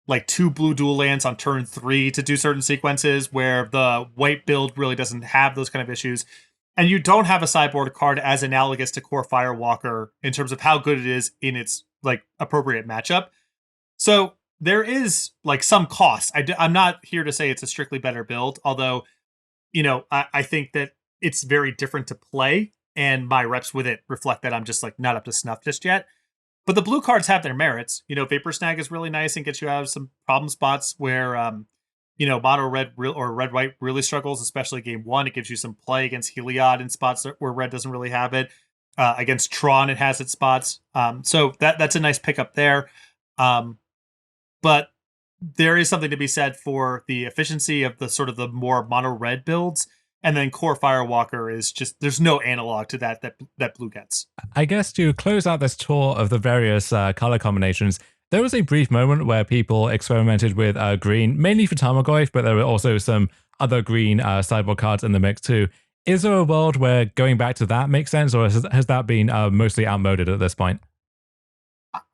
like 2 blue dual lands on turn 3 to do certain sequences where the white build really doesn't have those kind of issues. And you don't have a sideboard card as analogous to Core Firewalker in terms of how good it is in its like appropriate matchup. So there is like some cost. I'm not here to say it's a strictly better build, although, I think that it's very different to play. And my reps with it reflect that I'm just like not up to snuff just yet. But the blue cards have their merits. Vapor Snag is really nice and gets you out of some problem spots where, mono red or red white really struggles, especially game one. It gives you some play against Heliod in spots where red doesn't really have it. Against Tron, it has its spots. So that's a nice pickup there. But there is something to be said for the efficiency of the sort of the more mono red builds. And then Core Firewalker is just, there's no analog to that blue gets. I guess to close out this tour of the various color combinations, there was a brief moment where people experimented with green, mainly for Tarmogoyf, but there were also some other green sideboard cards in the mix too. Is there a world where going back to that makes sense, or has that been mostly outmoded at this point?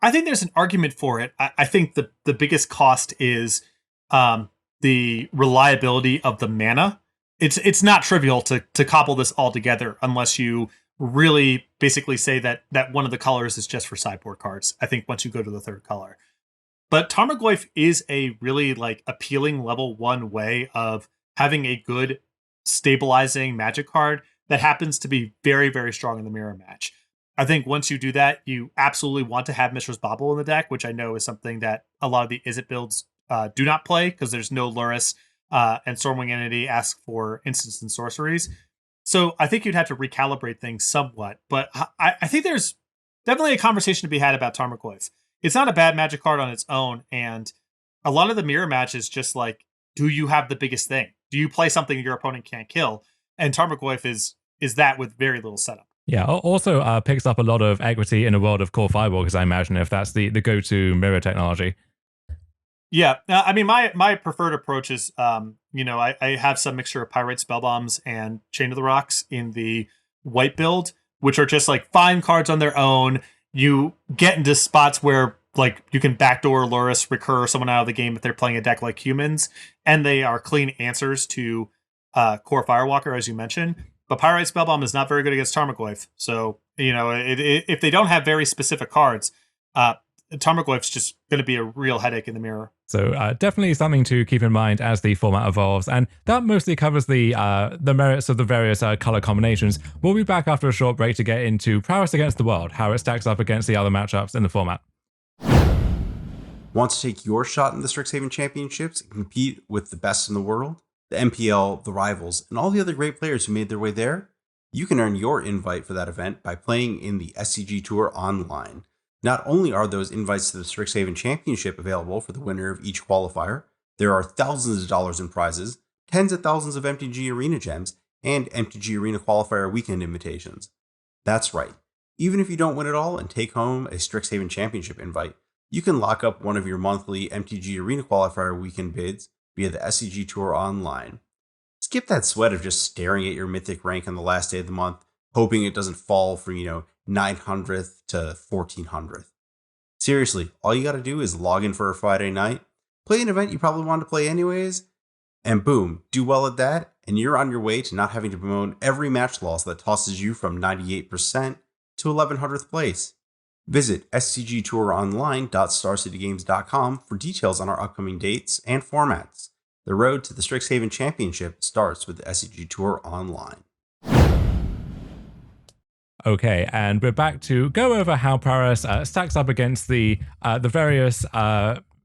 I think there's an argument for it. I think the biggest cost is the reliability of the mana. It's not trivial to cobble this all together unless you really basically say that one of the colors is just for sideboard cards. I think once you go to the third color. But Tarmogoyf is a really like appealing level 1 way of having a good stabilizing Magic card that happens to be very, very strong in the mirror match. I think once you do that, you absolutely want to have Mishra's Bauble in the deck, which I know is something that a lot of the Izzet builds do not play because there's no Luris, and Stormwing Entity ask for instants and sorceries. So I think you'd have to recalibrate things somewhat. But I think there's definitely a conversation to be had about Tarmogoyf. It's not a bad Magic card on its own, and a lot of the mirror match is just like, do you have the biggest thing? Do you play something your opponent can't kill? And Tarmogoyf is that with very little setup. Yeah, also picks up a lot of equity in a world of Core Firewall, because I imagine if that's the go-to mirror technology. Yeah, I mean, my preferred approach is, I have some mixture of Pyrite Spellbombs and Chain of the Rocks in the white build, which are just like fine cards on their own. You get into spots where like you can backdoor Luris, recur someone out of the game if they're playing a deck like Humans, and they are clean answers to Core Firewalker, as you mentioned. But Pyrite Spellbomb is not very good against Tarmogoyf. So, if they don't have very specific cards, Tarmogoyf's just going to be a real headache in the mirror. So definitely something to keep in mind as the format evolves. And that mostly covers the merits of the various color combinations. We'll be back after a short break to get into Prowess Against the World, how it stacks up against the other matchups in the format. Want to take your shot in the Strixhaven Championships and compete with the best in the world? The MPL, the Rivals, and all the other great players who made their way there? You can earn your invite for that event by playing in the SCG Tour online. Not only are those invites to the Strixhaven Championship available for the winner of each qualifier, there are thousands of dollars in prizes, tens of thousands of MTG Arena gems, and MTG Arena Qualifier weekend invitations. That's right. Even if you don't win it all and take home a Strixhaven Championship invite, you can lock up one of your monthly MTG Arena Qualifier weekend bids via the SCG Tour online. Skip that sweat of just staring at your mythic rank on the last day of the month, hoping it doesn't fall from, 900th to 1400th. Seriously, all you gotta do is log in for a Friday night, play an event you probably wanted to play anyways, and boom, do well at that, and you're on your way to not having to bemoan every match loss that tosses you from 98% to 1100th place. Visit scgtouronline.starcitygames.com for details on our upcoming dates and formats. The road to the Strixhaven Championship starts with the SCG Tour Online. Okay, and we're back to go over how Prowess stacks up against the various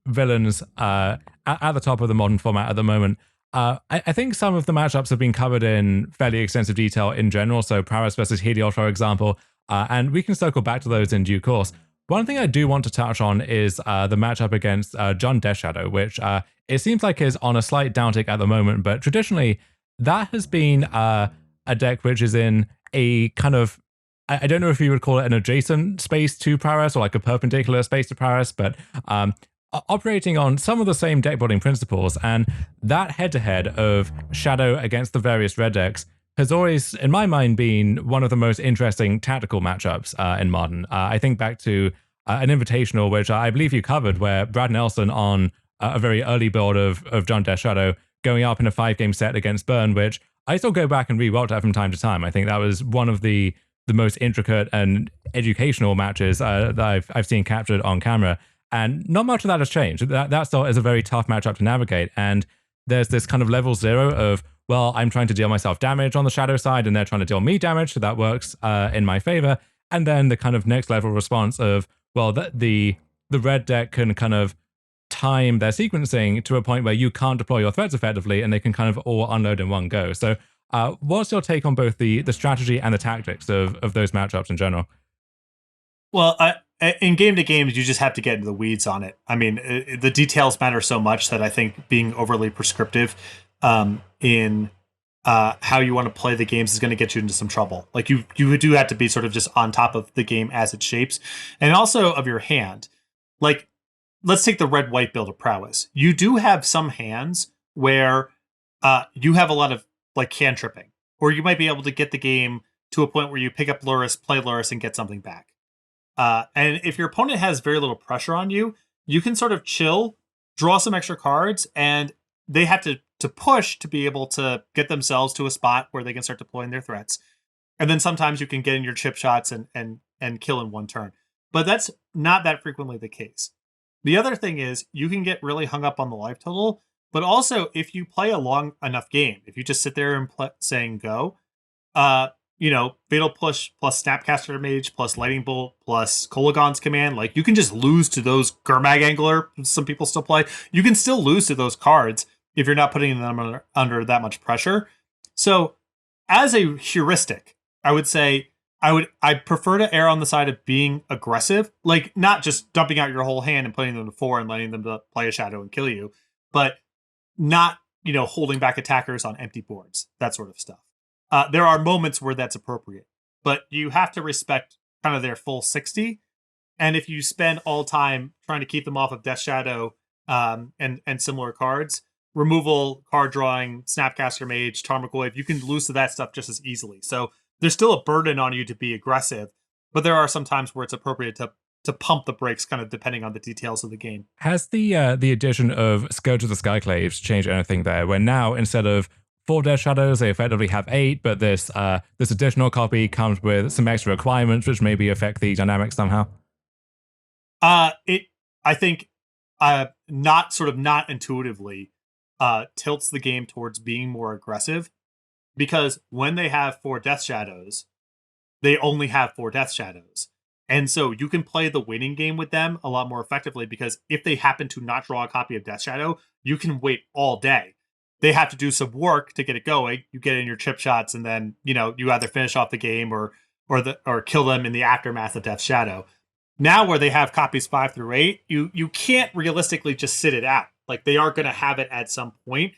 villains at the top of the modern format at the moment. I think some of the matchups have been covered in fairly extensive detail in general, so Prowess versus Heliod, for example, and we can circle back to those in due course. One thing I do want to touch on is the matchup against John Deathshadow, which it seems like is on a slight downtick at the moment, but traditionally that has been a deck which is in a kind of, I don't know if you would call it an adjacent space to Prowess or like a perpendicular space to Prowess, but operating on some of the same deck building principles. And that head-to-head of Shadow against the various red decks has always, in my mind, been one of the most interesting tactical matchups in Modern. I think back to an Invitational, which I believe you covered, where Brad Nelson on a very early build of John Deathshadow going up in a 5-game set against Burn, which I still go back and re-watch that from time to time. I think that was one of the most intricate and educational matches that I've seen captured on camera. And not much of that has changed. That still is a very tough matchup to navigate. And there's this kind of level zero of, well, I'm trying to deal myself damage on the Shadow side, and they're trying to deal me damage, so that works in my favor. And then the kind of next level response of, well, the red deck can kind of time their sequencing to a point where you can't deploy your threats effectively, and they can kind of all unload in one go. So what's your take on both the strategy and the tactics of those matchups in general? Well, in game to games, you just have to get into the weeds on it. I mean, the details matter so much that I think being overly prescriptive in how you want to play the games is going to get you into some trouble. Like you do have to be sort of just on top of the game as it shapes, and also of your hand. Like, let's take the red-white build of Prowess. You do have some hands where you have a lot of like cantripping, or you might be able to get the game to a point where you pick up Lurrus, play Lurrus, and get something back. And if your opponent has very little pressure on you, you can sort of chill, draw some extra cards, and they have to push to be able to get themselves to a spot where they can start deploying their threats. And then sometimes you can get in your chip shots and kill in one turn. But that's not that frequently the case. The other thing is you can get really hung up on the life total, but also if you play a long enough game, if you just sit there and saying go, Fatal Push plus Snapcaster Mage plus Lightning Bolt plus Kolagon's Command, like you can just lose to those Gurmag Angler, some people still play. You can still lose to those cards if you're not putting them under that much pressure. So as a heuristic, I would say I prefer to err on the side of being aggressive, like not just dumping out your whole hand and putting them to 4 and letting them to play a shadow and kill you, but not, holding back attackers on empty boards, that sort of stuff. There are moments where that's appropriate, but you have to respect kind of their full 60. And if you spend all time trying to keep them off of Death Shadow and similar cards, removal, card drawing, Snapcaster Mage, Tarmogoyf, you can lose to that stuff just as easily. So there's still a burden on you to be aggressive, but there are some times where it's appropriate to pump the brakes, kind of depending on the details of the game. Has the addition of Scourge of the Skyclaves changed anything there? Where now, instead of 4 Death Shadows, they effectively have 8, but this additional copy comes with some extra requirements, which maybe affect the dynamics somehow? I think not intuitively tilts the game towards being more aggressive, because when they have 4 Death Shadows, they only have 4 Death Shadows. And so you can play the winning game with them a lot more effectively, because if they happen to not draw a copy of Death Shadow, you can wait all day. They have to do some work to get it going. You get in your chip shots, and then you either finish off the game or kill them in the aftermath of Death Shadow. Now, where they have copies 5 through 8, you can't realistically just sit it out. Like, they are going to have it at some point.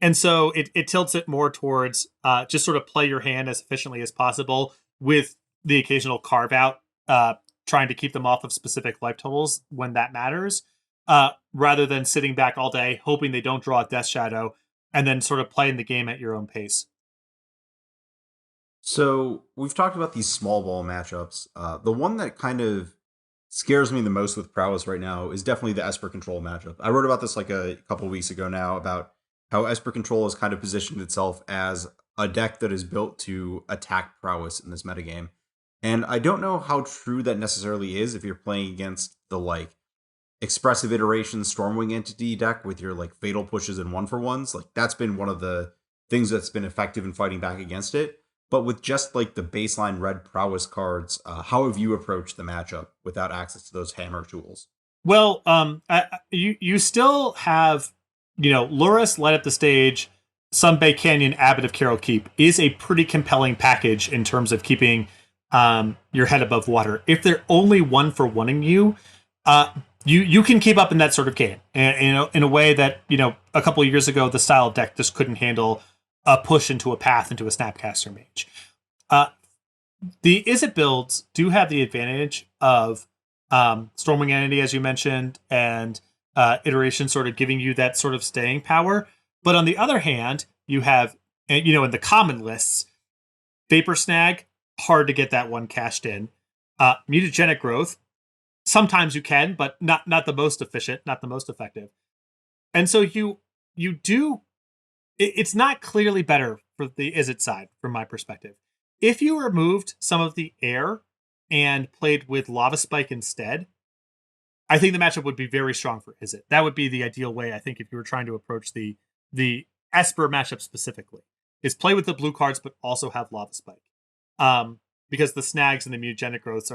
And so it tilts it more towards just sort of play your hand as efficiently as possible, with the occasional carve out, trying to keep them off of specific life totals when that matters, rather than sitting back all day hoping they don't draw a Death Shadow and then sort of playing the game at your own pace. So we've talked about these small ball matchups. The one that kind of scares me the most with Prowess right now is definitely the Esper Control matchup. I wrote about this like a couple of weeks ago now, about how Esper Control has kind of positioned itself as a deck that is built to attack Prowess in this metagame. And I don't know how true that necessarily is if you're playing against the like expressive iteration Stormwing Entity deck with your like fatal pushes and 1-for-1s. Like, that's been one of the things that's been effective in fighting back against it. But with just like the baseline red Prowess cards, how have you approached the matchup without access to those hammer tools? Well, you still have, Lurrus light up the stage. Sunbay Canyon, Abbot of Carroll Keep is a pretty compelling package in terms of keeping your head above water. If they're only 1-for-1ing you, you can keep up in that sort of game, and in a way that a couple of years ago the style of deck just couldn't handle a push into a path into a Snapcaster Mage. The Izzet builds do have the advantage of Stormwing Entity, as you mentioned, and iteration sort of giving you that sort of staying power. But on the other hand, you have, in the common lists, Vapor Snag, hard to get that one cashed in. Mutagenic Growth, sometimes you can, but not the most efficient, not the most effective. And so you do, it's not clearly better for the Izzet side from my perspective. If you removed some of the air and played with Lava Spike instead, I think the matchup would be very strong for Izzet. That would be the ideal way, I think, if you were trying to approach the Esper matchup specifically, is play with the blue cards but also have Lava Spike. Because the snags and the mutagenic growths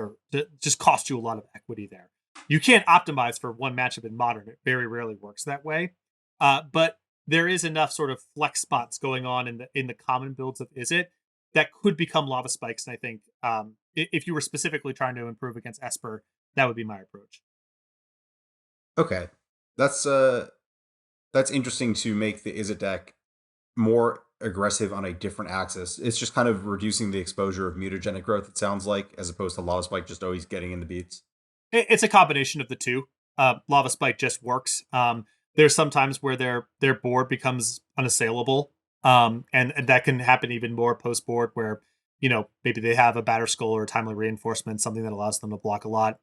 just cost you a lot of equity there. You can't optimize for one matchup in Modern. It very rarely works that way. But there is enough sort of flex spots going on in the common builds of Izzet that could become Lava Spikes. And I think if you were specifically trying to improve against Esper, That would be my approach. Okay, that's interesting to make the Izzet deck more aggressive on a different axis. It's just kind of reducing the exposure of mutagenic growth, it sounds like, as opposed to Lava Spike just always getting in the beats. It's a combination of the two. Lava Spike just works. There's sometimes where their board becomes unassailable, and that can happen even more post board, where maybe they have a Batter Skull or a Timely Reinforcement, something that allows them to block a lot.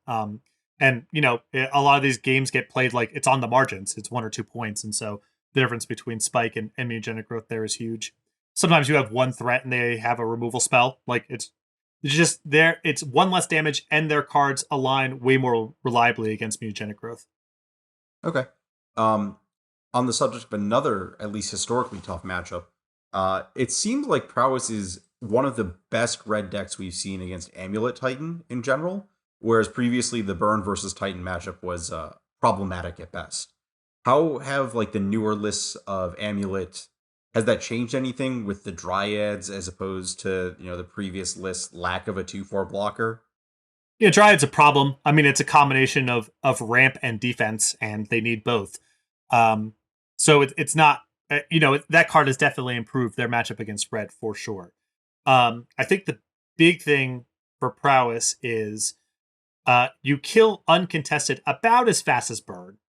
And a lot of these games get played like it's on the margins. It's 1 or 2 points, and so the difference between Spike and mutagenic growth there is huge. Sometimes you have one threat and they have a removal spell. Like it's just there. It's 1 less damage, and their cards align way more reliably against mutagenic growth. Okay. On the subject of another, at least historically tough matchup, it seems like Prowess is one of the best red decks we've seen against Amulet Titan in general, whereas previously the Burn versus Titan matchup was problematic at best. How have like the newer lists of Amulet, has that changed anything with the Dryads as opposed to the previous list lack of a 2/4 blocker? Yeah, Dryad's a problem. I mean, it's a combination of ramp and defense, and they need both. So it's not that card has definitely improved their matchup against red for sure. I think the big thing for Prowess is you kill uncontested about as fast as Burn.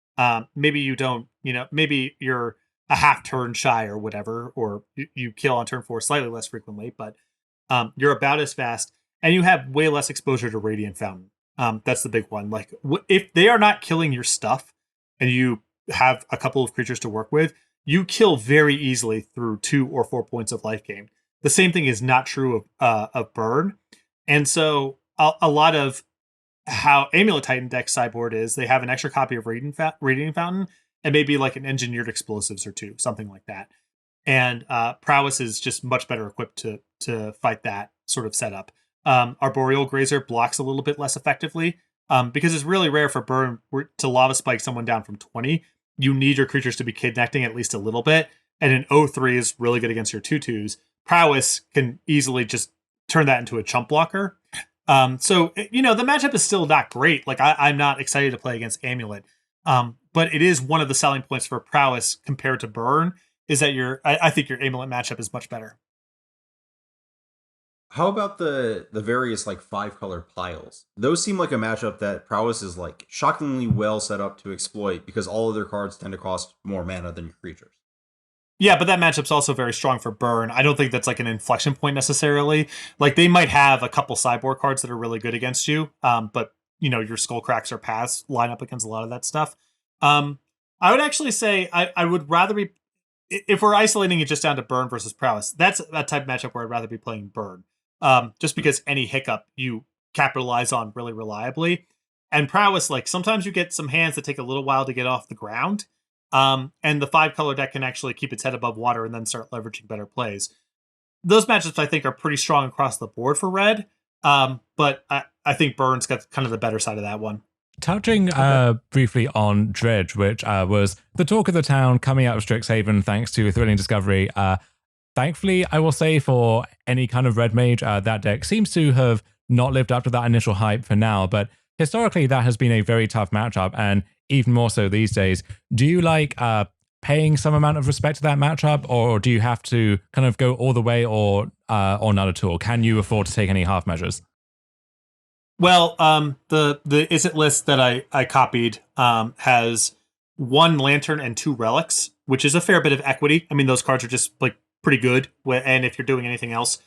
Maybe you don't, maybe you're a half turn shy or whatever, or you kill on turn 4 slightly less frequently, but you're about as fast, and you have way less exposure to Radiant Fountain. That's the big one. Like if they are not killing your stuff and you have a couple of creatures to work with, you kill very easily through 2 or 4 points of life gain. The same thing is not true of Burn. And so a lot of how Amulet Titan deck sideboard is, they have an extra copy of Radiant Fountain and maybe like an engineered explosives or 2, something like that. And Prowess is just much better equipped to fight that sort of setup. Arboreal Grazer blocks a little bit less effectively because it's really rare for Burn to Lava Spike someone down from 20. You need your creatures to be kidnapping at least a little bit. And an 0/3 is really good against your 2/2s. Prowess can easily just turn that into a chump blocker. So the matchup is still not great. Like I'm not excited to play against Amulet. But it is one of the selling points for Prowess compared to Burn, is that I think your Amulet matchup is much better. How about the various like 5-color piles? Those seem like a matchup that Prowess is like shockingly well set up to exploit because all of their cards tend to cost more mana than your creatures. Yeah, but that matchup's also very strong for Burn. I don't think that's like an inflection point necessarily. Like they might have a couple sideboard cards that are really good against you, but your Skullcracks or Paths line up against a lot of that stuff. I would actually say I would rather be, if we're isolating it just down to Burn versus Prowess, that's that type of matchup where I'd rather be playing Burn. Just because any hiccup you capitalize on really reliably. And Prowess, like sometimes you get some hands that take a little while to get off the ground. And the 5-color deck can actually keep its head above water and then start leveraging better plays. Those matchups I think are pretty strong across the board for red. But I think Burn's got kind of the better side of that one. Touching briefly on Dredge, which was the talk of the town coming out of Strixhaven thanks to Thrilling Discovery. Thankfully, I will say for any kind of red mage, that deck seems to have not lived up to that initial hype for now, but historically that has been a very tough matchup, and even more so these days. Do you like paying some amount of respect to that matchup, or do you have to kind of go all the way or not at all? Can you afford to take any half measures? Well, the Izzet list that I copied has 1 Lantern and 2 Relics, which is a fair bit of equity. I mean, those cards are just like pretty good, and if you're doing anything else,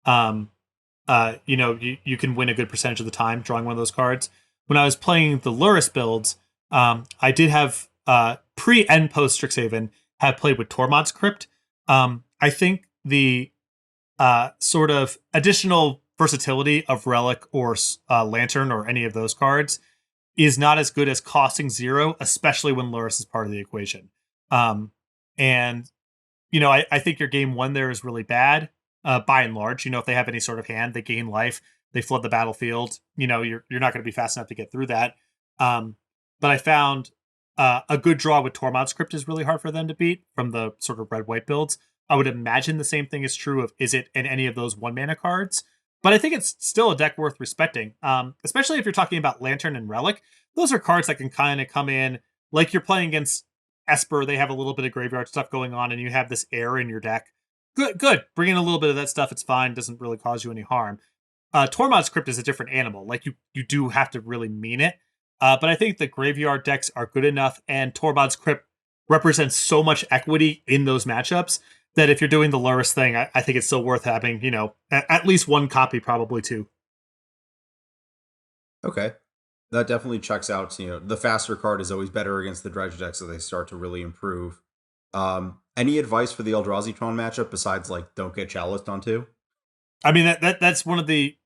you can win a good percentage of the time drawing one of those cards. When I was playing the Luris builds, I did have pre and post Strixhaven have played with Tormod's Crypt. I think the sort of additional versatility of Relic or Lantern or any of those cards is not as good as costing 0, especially when Luris is part of the equation. And I think your game 1 there is really bad by and large. If they have any sort of hand, they gain life, they flood the battlefield. You're not going to be fast enough to get through that. But I found a good draw with Tormod's Crypt is really hard for them to beat from the sort of red-white builds. I would imagine the same thing is true of Izzet and any of those 1-mana cards. But I think it's still a deck worth respecting, especially if you're talking about Lantern and Relic. Those are cards that can kind of come in, like you're playing against Esper. They have a little bit of graveyard stuff going on, and you have this air in your deck. Good. Bring in a little bit of that stuff. It's fine. Doesn't really cause you any harm. Tormod's Crypt is a different animal. Like you do have to really mean it. But I think the graveyard decks are good enough, and Tormod's Crypt represents so much equity in those matchups that if you're doing the Luris thing, I think it's still worth having, at least one copy, probably two. Okay. That definitely checks out. The faster card is always better against the dredge deck, so they start to really improve. Any advice for the Eldrazi Tron matchup besides don't get chaliced on two? I mean that's one of the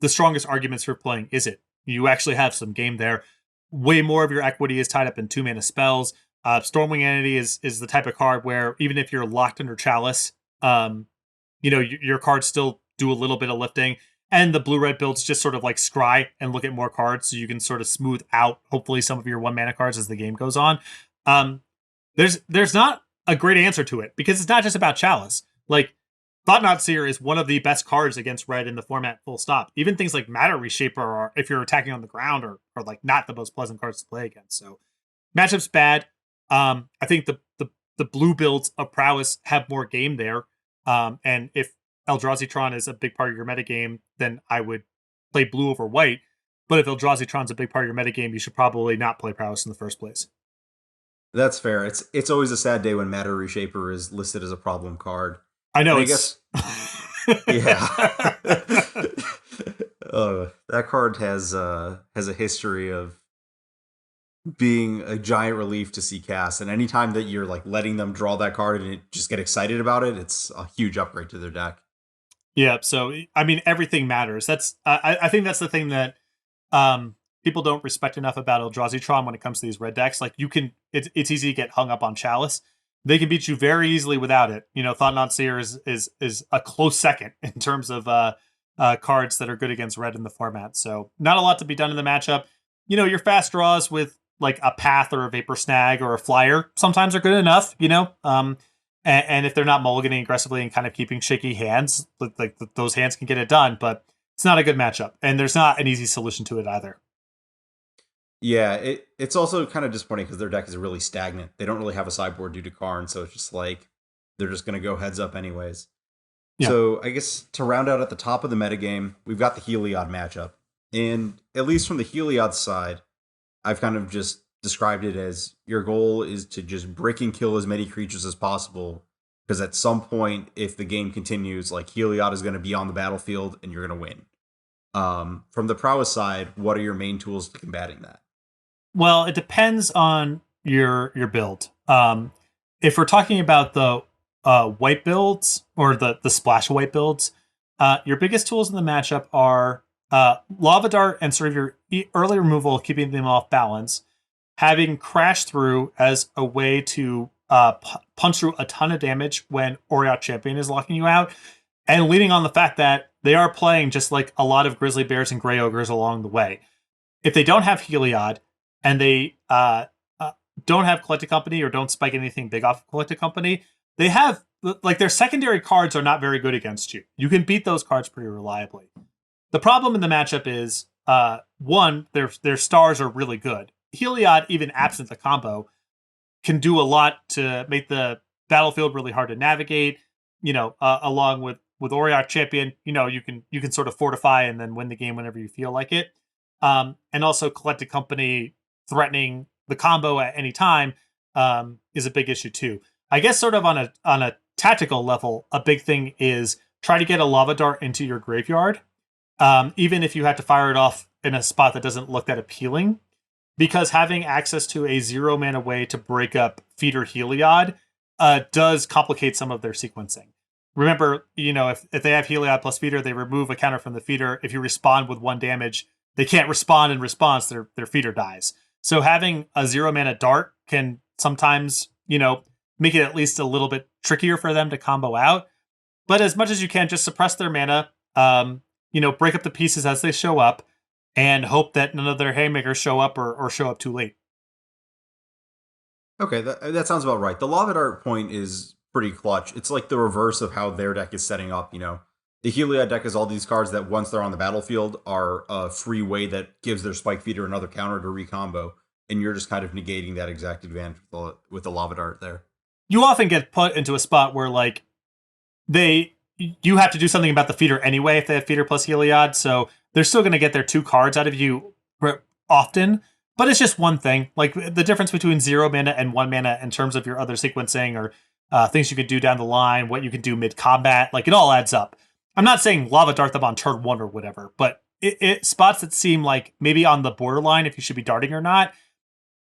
strongest arguments for playing Is It. You actually have some game there. Way more of your equity is tied up in 2-mana spells. Stormwing Entity is the type of card where even if you're locked under Chalice, your cards still do a little bit of lifting. And the blue-red builds just sort of scry and look at more cards, so you can sort of smooth out, hopefully, some of your 1-mana cards as the game goes on. There's not a great answer to it, because it's not just about Chalice. Thought-Knot Seer is one of the best cards against red in the format, full stop. Even things like Matter Reshaper are, if you're attacking on the ground, are not the most pleasant cards to play against. So matchup's bad. I think the blue builds of Prowess have more game there. And if Eldrazi Tron is a big part of your metagame, then I would play blue over white. But if Eldrazi Tron's a big part of your metagame, you should probably not play Prowess in the first place. That's fair. It's always a sad day when Matter Reshaper is listed as a problem card. I know. I guess. Yeah. That card has a history of being a giant relief to see cast, and anytime that you're letting them draw that card and just get excited about it, it's a huge upgrade to their deck. Yeah. So I mean, everything matters. That's I think that's the thing that people don't respect enough about Eldrazi Tron when it comes to these red decks. It's easy to get hung up on Chalice. They can beat you very easily without it. Thought-Knot Seer is a close second in terms of cards that are good against red in the format. So not a lot to be done in the matchup. Your fast draws with a Path or a Vapor Snag or a Flyer sometimes are good enough, and if they're not mulliganing aggressively and kind of keeping shaky hands, those hands can get it done, but it's not a good matchup, and there's not an easy solution to it either. Yeah, it's also kind of disappointing because their deck is really stagnant. They don't really have a sideboard due to Karn, so it's just they're just going to go heads up anyways. Yeah. So I guess to round out at the top of the metagame, we've got the Heliod matchup. And at least from the Heliod side, I've kind of just described it as your goal is to just brick and kill as many creatures as possible, because at some point, if the game continues, Heliod is going to be on the battlefield and you're going to win. From the Prowess side, what are your main tools to combating that? Well, it depends on your build. If we're talking about the white builds or the splash white builds, your biggest tools in the matchup are Lava Dart and sort of your early removal, keeping them off balance, having Crash Through as a way to punch through a ton of damage when Oriot Champion is locking you out, and leaning on the fact that they are playing just like a lot of Grizzly Bears and Grey Ogres along the way. If they don't have Heliod, and they don't have Collected Company or don't spike anything big off of Collected Company, they have, their secondary cards are not very good against you. You can beat those cards pretty reliably. The problem in the matchup is, one, their stars are really good. Heliod, even absent the combo, can do a lot to make the battlefield really hard to navigate. Along with Oriot Champion, you can sort of fortify and then win the game whenever you feel like it. And also Collected Company threatening the combo at any time is a big issue too. I guess sort of on a tactical level, a big thing is try to get a Lava Dart into your graveyard, even if you have to fire it off in a spot that doesn't look that appealing, because having access to a 0-mana way to break up Feeder Heliod does complicate some of their sequencing. Remember, if they have Heliod plus Feeder, they remove a counter from the Feeder. If you respond with 1 damage, they can't respond in response. Their Feeder dies. So having a 0-mana dart can sometimes, make it at least a little bit trickier for them to combo out. But as much as you can, just suppress their mana, break up the pieces as they show up, and hope that none of their haymakers show up or show up too late. Okay, that sounds about right. The Lava Dart point is pretty clutch. It's like the reverse of how their deck is setting up, The Heliod deck is all these cards that once they're on the battlefield are a free way that gives their Spike Feeder another counter to recombo, and you're just kind of negating that exact advantage with the Lava Dart there. You often get put into a spot where like you have to do something about the feeder anyway if they have feeder plus Heliod, so they're still going to get their 2 cards out of you often, but it's just one thing. Like the difference between 0 mana and 1 mana in terms of your other sequencing or things you could do down the line, what you can do mid-combat, like it all adds up. I'm not saying Lava Dart them on turn 1 or whatever, but it spots that seem like maybe on the borderline if you should be darting or not.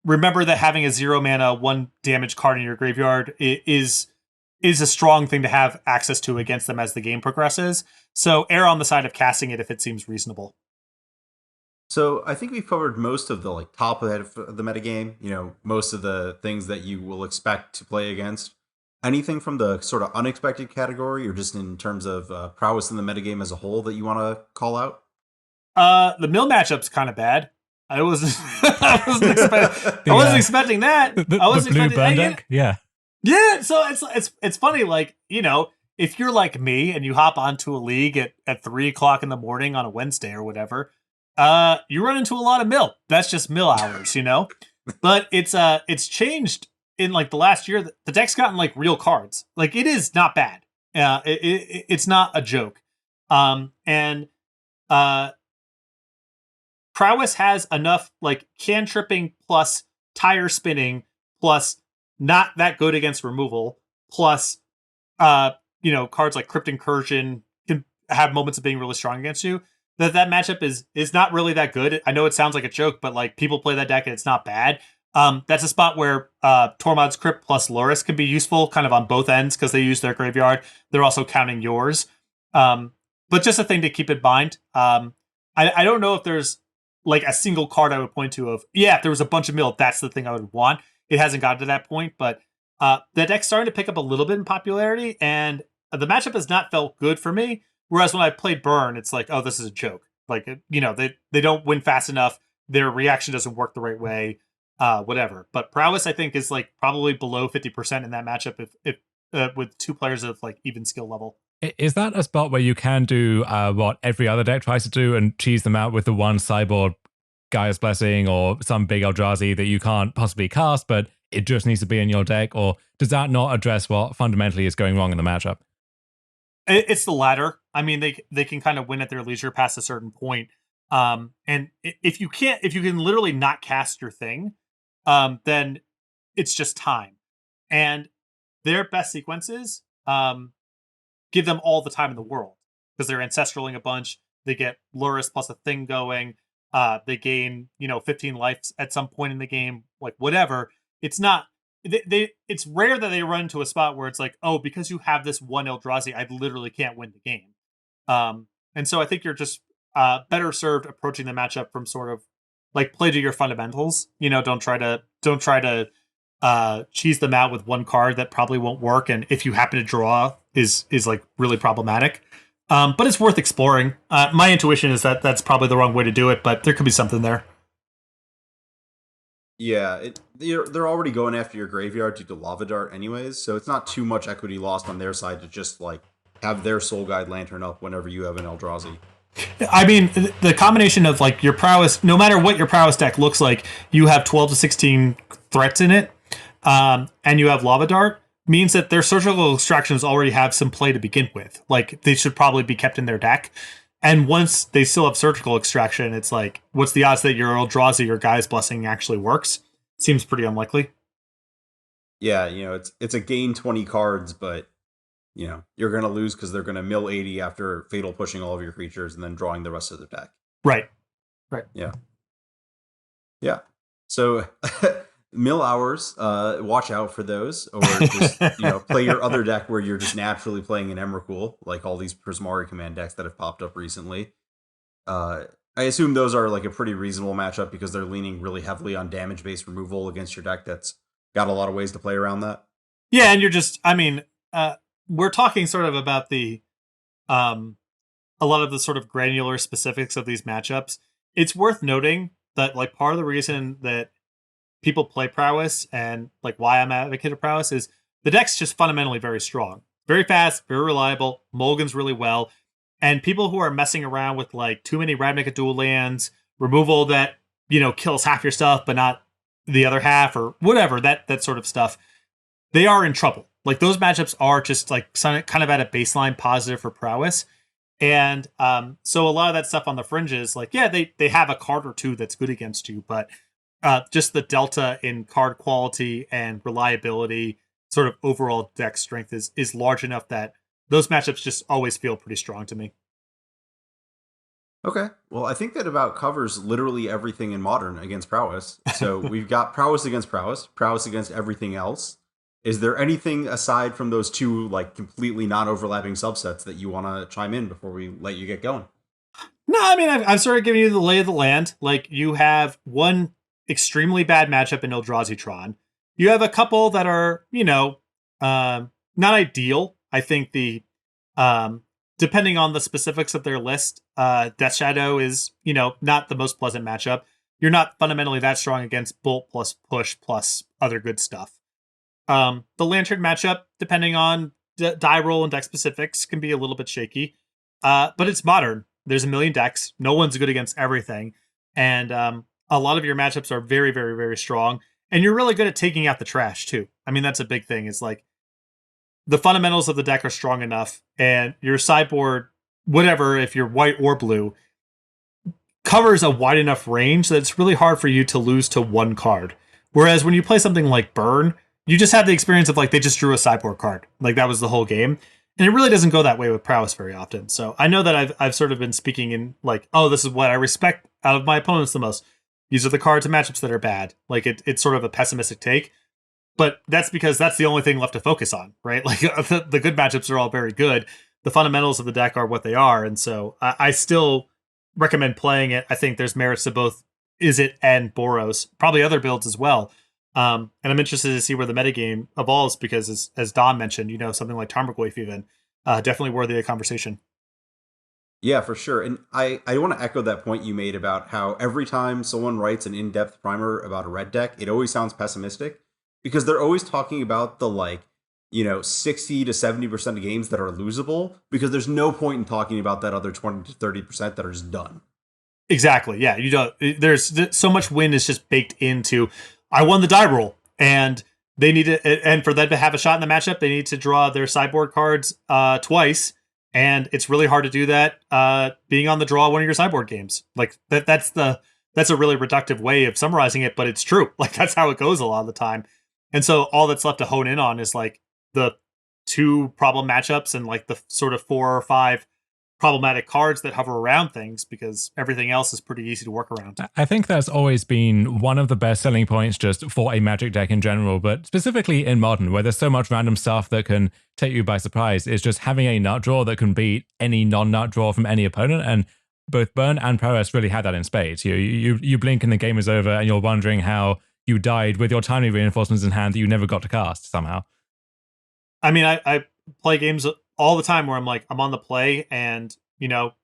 Remember that having a 0 mana 1 damage card in your graveyard is a strong thing to have access to against them as the game progresses. So err on the side of casting it if it seems reasonable. So I think we've covered most of the like top of the metagame, most of the things that you will expect to play against. Anything from the sort of unexpected category or just in terms of prowess in the metagame as a whole that you want to call out? The mill matchup's kind of bad. I wasn't expecting that. I wasn't blue expecting burn deck? Yeah. Yeah, so it's funny, like, if you're like me and you hop onto a league at 3:00 in the morning on a Wednesday or whatever, you run into a lot of mill. That's just mill hours, But it's changed in like the last year. The deck's gotten like real cards. Like it is not bad. It's not a joke. And Prowess has enough like cantripping plus tire spinning plus not that good against removal plus cards like Crypt Incursion can have moments of being really strong against you. That matchup is not really that good. I know it sounds like a joke, but like people play that deck and it's not bad. That's a spot where Tormod's Crypt plus Lurrus can be useful kind of on both ends because they use their graveyard. They're also counting yours. But just a thing to keep in mind. I don't know if there's like a single card I would point to of, if there was a bunch of mill, that's the thing I would want. It hasn't gotten to that point, but the deck's starting to pick up a little bit in popularity, and the matchup has not felt good for me. Whereas when I played Burn, it's like, oh, this is a joke. Like, they don't win fast enough. Their reaction doesn't work the right way, whatever. But Prowess, I think, is like probably below 50% in that matchup if with 2 players of like even skill level. Is that a spot where you can do what every other deck tries to do and cheese them out with the one sideboard Gaia's Blessing or some big Eldrazi that you can't possibly cast, but it just needs to be in your deck? Or does that not address what fundamentally is going wrong in the matchup? It's the latter. I mean, they can kind of win at their leisure past a certain point. And if you can literally not cast your thing, then it's just time. And their best sequences give them all the time in the world because they're ancestraling a bunch. They get Lurrus plus a thing going. They gain 15 lives at some point in the game, like whatever. It's not. It's rare that they run into a spot where it's like, oh, because you have this one Eldrazi, I literally can't win the game. And so I think you're just better served approaching the matchup from sort of like play to your fundamentals. Don't try to cheese them out with one card that probably won't work, and if you happen to draw is like really problematic. But it's worth exploring. My intuition is that that's probably the wrong way to do it, but there could be something there. Yeah, they're already going after your graveyard due to Lava Dart anyways, so it's not too much equity lost on their side to just like have their Soul Guide Lantern up whenever you have an Eldrazi. I mean, the combination of like your prowess, no matter what your prowess deck looks like, you have 12 to 16 threats in it, and you have Lava Dart, means that their surgical extractions already have some play to begin with. Like, they should probably be kept in their deck. And once they still have surgical extraction, it's like, what's the odds that your Eldrazi or Gaia's Blessing actually works? Seems pretty unlikely. Yeah, it's a gain 20 cards, but you're going to lose because they're going to mill 80 after fatal pushing all of your creatures and then drawing the rest of the deck. Right. Yeah. So mill hours, watch out for those, or just play your other deck where you're just naturally playing an Emrakul, like all these Prismari command decks that have popped up recently. I assume those are like a pretty reasonable matchup because they're leaning really heavily on damage-based removal against your deck that's got a lot of ways to play around that. Yeah, and you're just, we're talking sort of about the a lot of the sort of granular specifics of these matchups. It's worth noting that like part of the reason that people play Prowess and like why I'm advocate of Prowess is the deck's just fundamentally very strong, very fast, very reliable, mulligans really well. And people who are messing around with like too many Ravnica dual lands, removal that, kills half your stuff, but not the other half or whatever, that sort of stuff, they are in trouble. Like those matchups are just like kind of at a baseline positive for prowess. And so a lot of that stuff on the fringes, like, yeah, they have a card or two that's good against you, but just the delta in card quality and reliability, sort of overall deck strength is large enough that those matchups just always feel pretty strong to me. Okay. Well, I think that about covers literally everything in Modern against Prowess. So we've got Prowess against Prowess, Prowess against everything else. Is there anything aside from those two, like, completely non-overlapping subsets that you want to chime in before we let you get going? No, I mean, I've sort of given you the lay of the land. Like, you have one extremely bad matchup in Eldrazi Tron. You have a couple that are, not ideal. I think depending on the specifics of their list, Death Shadow is, not the most pleasant matchup. You're not fundamentally that strong against Bolt plus Push plus other good stuff. The Lantern matchup, depending on die roll and deck specifics, can be a little bit shaky. But it's Modern. There's a million decks. No one's good against everything. And a lot of your matchups are very, very, very strong. And you're really good at taking out the trash, too. I mean, that's a big thing. It's like the fundamentals of the deck are strong enough, and your sideboard, whatever, if you're white or blue, covers a wide enough range that it's really hard for you to lose to one card. Whereas when you play something like Burn, you just have the experience of like they just drew a sideboard card. Like that was the whole game. And it really doesn't go that way with Prowess very often. So I know that I've sort of been speaking in like, oh, this is what I respect out of my opponents the most. These are the cards and matchups that are bad. Like it's sort of a pessimistic take. But that's because that's the only thing left to focus on, right? Like the good matchups are all very good. The fundamentals of the deck are what they are. And so I still recommend playing it. I think there's merits to both Izzet and Boros, probably other builds as well. And I'm interested to see where the metagame evolves because, as Don mentioned, something like Tarmogoyf even, definitely worthy of conversation. Yeah, for sure. And I want to echo that point you made about how every time someone writes an in-depth primer about a red deck, it always sounds pessimistic because they're always talking about the 60 to 70% of games that are losable because there's no point in talking about that other 20 to 30% that are just done. Exactly. Yeah. There's so much win is just baked into, I won the die roll, and they need to, and for them to have a shot in the matchup, they need to draw their sideboard cards twice. And it's really hard to do that being on the draw one of your sideboard games. Like that's a really reductive way of summarizing it, but it's true. Like that's how it goes a lot of the time. And so all that's left to hone in on is like the two problem matchups and like the sort of 4 or 5 problematic cards that hover around things because everything else is pretty easy to work around. I think that's always been one of the best selling points just for a Magic deck in general, but specifically in Modern, where there's so much random stuff that can take you by surprise, is just having a nut draw that can beat any non-nut draw from any opponent. And both Burn and Prowess really had that in spades. You blink and the game is over and you're wondering how you died with your timely reinforcements in hand that you never got to cast somehow. I mean, I play games all the time where I'm like, I'm on the play and,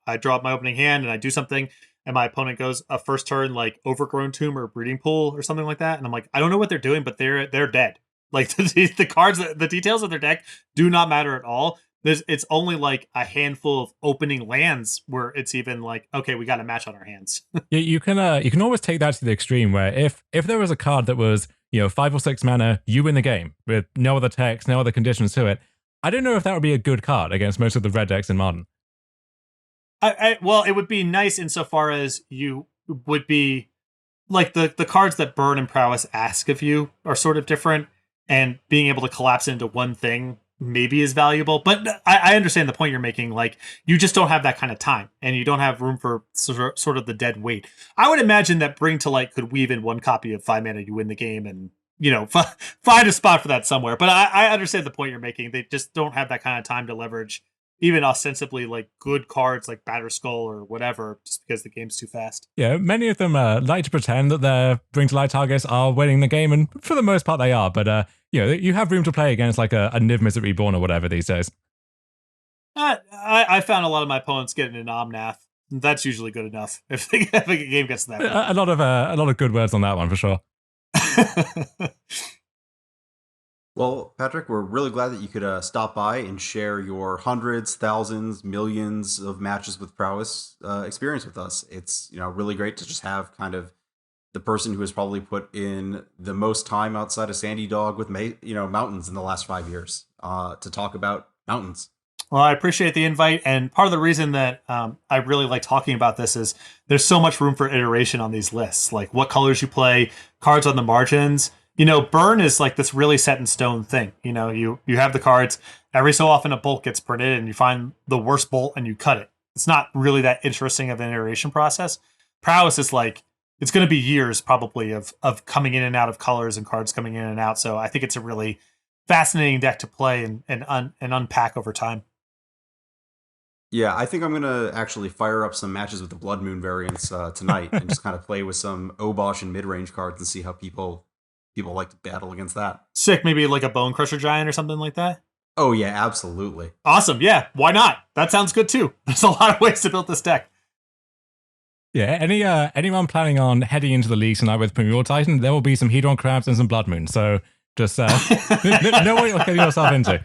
I draw up my opening hand and I do something and my opponent goes a first turn, like Overgrown Tomb or Breeding Pool or something like that. And I'm like, I don't know what they're doing, but they're dead. Like the cards, the details of their deck do not matter at all. It's only like a handful of opening lands where it's even like, okay, we got a match on our hands. You can always take that to the extreme where if there was a card that was 5 or 6 mana, you win the game with no other text, no other conditions to it. I don't know if that would be a good card against most of the red decks in Modern. Well, it would be nice insofar as you would be like the cards that Burn and Prowess ask of you are sort of different, and being able to collapse into one thing maybe is valuable. But I understand the point you're making. Like you just don't have that kind of time, and you don't have room for sort of the dead weight. I would imagine that Bring to Light could weave in one copy of 5 mana, you win the game, and find a spot for that somewhere. But I understand the point you're making. They just don't have that kind of time to leverage even ostensibly like good cards like Batterskull or whatever, just because the game's too fast. Yeah, many of them like to pretend that their Bring to Light targets are winning the game, and for the most part they are. But you have room to play against like a Niv Mizzet Reborn or whatever these days. I found a lot of my opponents getting an Omnath. That's usually good enough if a game gets to that point. A lot of good words on that one for sure. Well, Patrick, we're really glad that you could stop by and share your hundreds, thousands, millions of matches with prowess experience with us. It's really great to just have kind of the person who has probably put in the most time outside of Sandy Dog with mountains in the last 5 years to talk about mountains. Well, I appreciate the invite, and part of the reason that I really like talking about this is there's so much room for iteration on these lists, like what colors you play, cards on the margins. Burn is like this really set in stone thing. You have the cards. Every so often a bolt gets printed and you find the worst bolt and you cut it. It's not really that interesting of an iteration process. Prowess is like, it's going to be years probably of coming in and out of colors and cards coming in and out. So I think it's a really fascinating deck to play and unpack over time. Yeah, I think I'm going to actually fire up some matches with the Blood Moon variants tonight and just kind of play with some Obosh and mid-range cards and see how people like to battle against that. Sick. Maybe like a Bone Crusher Giant or something like that. Oh, yeah, absolutely. Awesome. Yeah, why not? That sounds good too. There's a lot of ways to build this deck. Yeah, anyone planning on heading into the league tonight with Primordial Titan, there will be some Hedron Crabs and some Blood Moon. So just know what you're getting yourself into.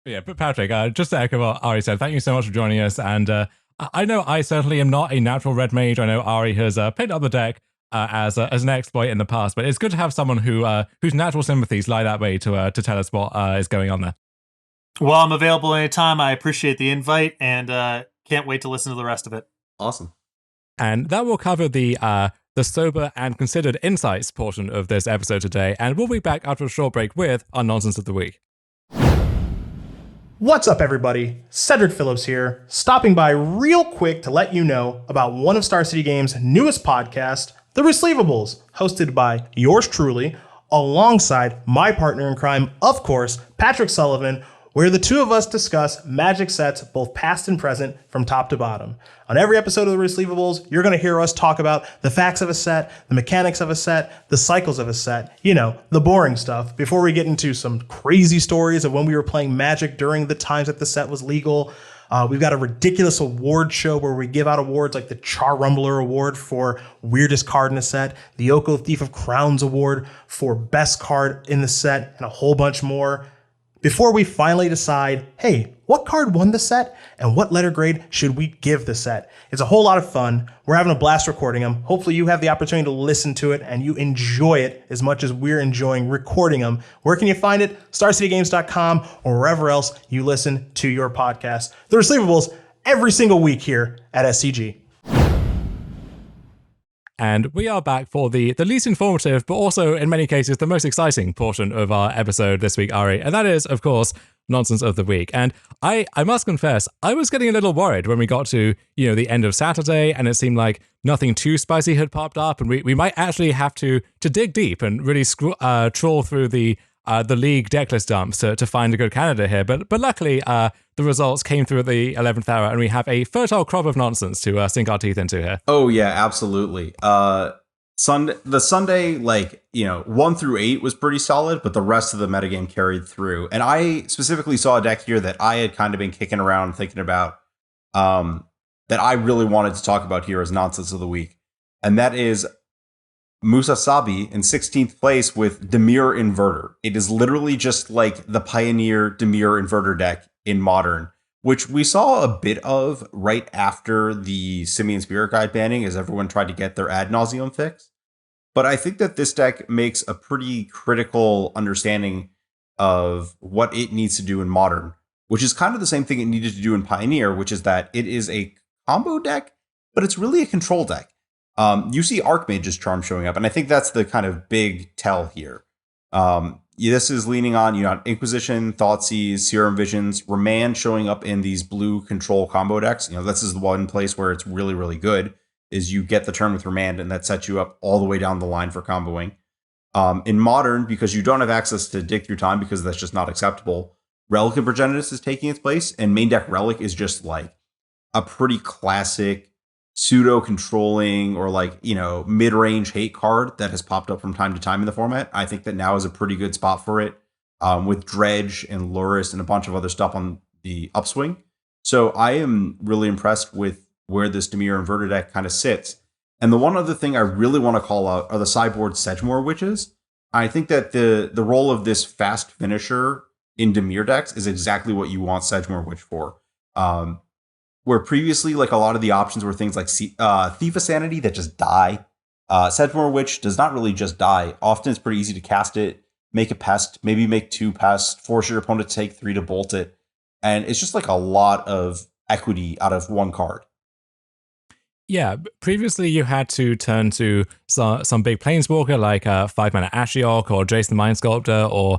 Yeah, but Patrick, just to echo what Ari said, thank you so much for joining us. And I know I certainly am not a natural red mage. I know Ari has picked up the deck as an exploit in the past, but it's good to have someone whose natural sympathies lie that way to tell us what is going on there. Well, I'm available anytime. I appreciate the invite and can't wait to listen to the rest of it. Awesome. And that will cover the sober and considered insights portion of this episode today. And we'll be back after a short break with our nonsense of the week. What's up, everybody? Cedric Phillips here, stopping by real quick to let you know about one of Star City Games' newest podcasts, The Receivables, hosted by yours truly, alongside my partner in crime, of course, Patrick Sullivan, where the two of us discuss Magic sets, both past and present, from top to bottom. On every episode of The Receivables, you're going to hear us talk about the facts of a set, the mechanics of a set, the cycles of a set, the boring stuff, before we get into some crazy stories of when we were playing Magic during the times that the set was legal. We've got a ridiculous award show where we give out awards like the Char Rumbler Award for weirdest card in a set, the Oko Thief of Crowns Award for best card in the set, and a whole bunch more. Before we finally decide, hey, what card won the set and what letter grade should we give the set? It's a whole lot of fun. We're having a blast recording them. Hopefully you have the opportunity to listen to it and you enjoy it as much as we're enjoying recording them. Where can you find it? StarCityGames.com or wherever else you listen to your podcast. The Receivables every single week here at SCG. And we are back for the least informative, but also in many cases the most exciting portion of our episode this week, Ari. And that is, of course, Nonsense of the Week. And I must confess, I was getting a little worried when we got to, the end of Saturday and it seemed like nothing too spicy had popped up. And we might actually have to dig deep and really trawl through the league decklist dumps to find a good candidate here. But luckily, the results came through at the 11th hour, and we have a fertile crop of nonsense to sink our teeth into here. Oh, yeah, absolutely. The Sunday, 1 through 8 was pretty solid, but the rest of the metagame carried through. And I specifically saw a deck here that I had kind of been kicking around thinking about that I really wanted to talk about here as Nonsense of the Week. And that is Musasabi in 16th place with Dimir Inverter. It is literally just like the Pioneer Dimir Inverter deck in Modern, which we saw a bit of right after the Simian Spirit Guide banning as everyone tried to get their ad nauseum fix. But I think that this deck makes a pretty critical understanding of what it needs to do in Modern, which is kind of the same thing it needed to do in Pioneer, which is that it is a combo deck, but it's really a control deck. You see Archmage's Charm showing up, and I think that's the kind of big tell here. This is leaning on, Inquisition, Thoughtseize, Serum Visions, Remand showing up in these blue control combo decks. This is the one place where it's really, really good, is you get the turn with Remand, and that sets you up all the way down the line for comboing. In Modern, because you don't have access to dig through time, because that's just not acceptable, Relic of Progenitus is taking its place, and main deck Relic is just like a pretty classic pseudo-controlling or mid-range hate card that has popped up from time to time in the format. I think that now is a pretty good spot for it, with Dredge and Luris and a bunch of other stuff on the upswing. So I am really impressed with where this Dimir Inverter deck kind of sits. And the one other thing I really want to call out are the sideboard Sedgemoor Witches. I think that the role of this fast finisher in Dimir decks is exactly what you want Sedgemoor Witch for. Where previously, like a lot of the options were things like Thief of Sanity that just die. Sedgemoor Witch does not really just die. Often it's pretty easy to cast it, make a pest, maybe make 2 pests, force your opponent to take 3 to bolt it. And it's just like a lot of equity out of 1 card. Yeah, previously you had to turn to some big planeswalker like 5-mana Ashiok or Jason the Mind Sculptor or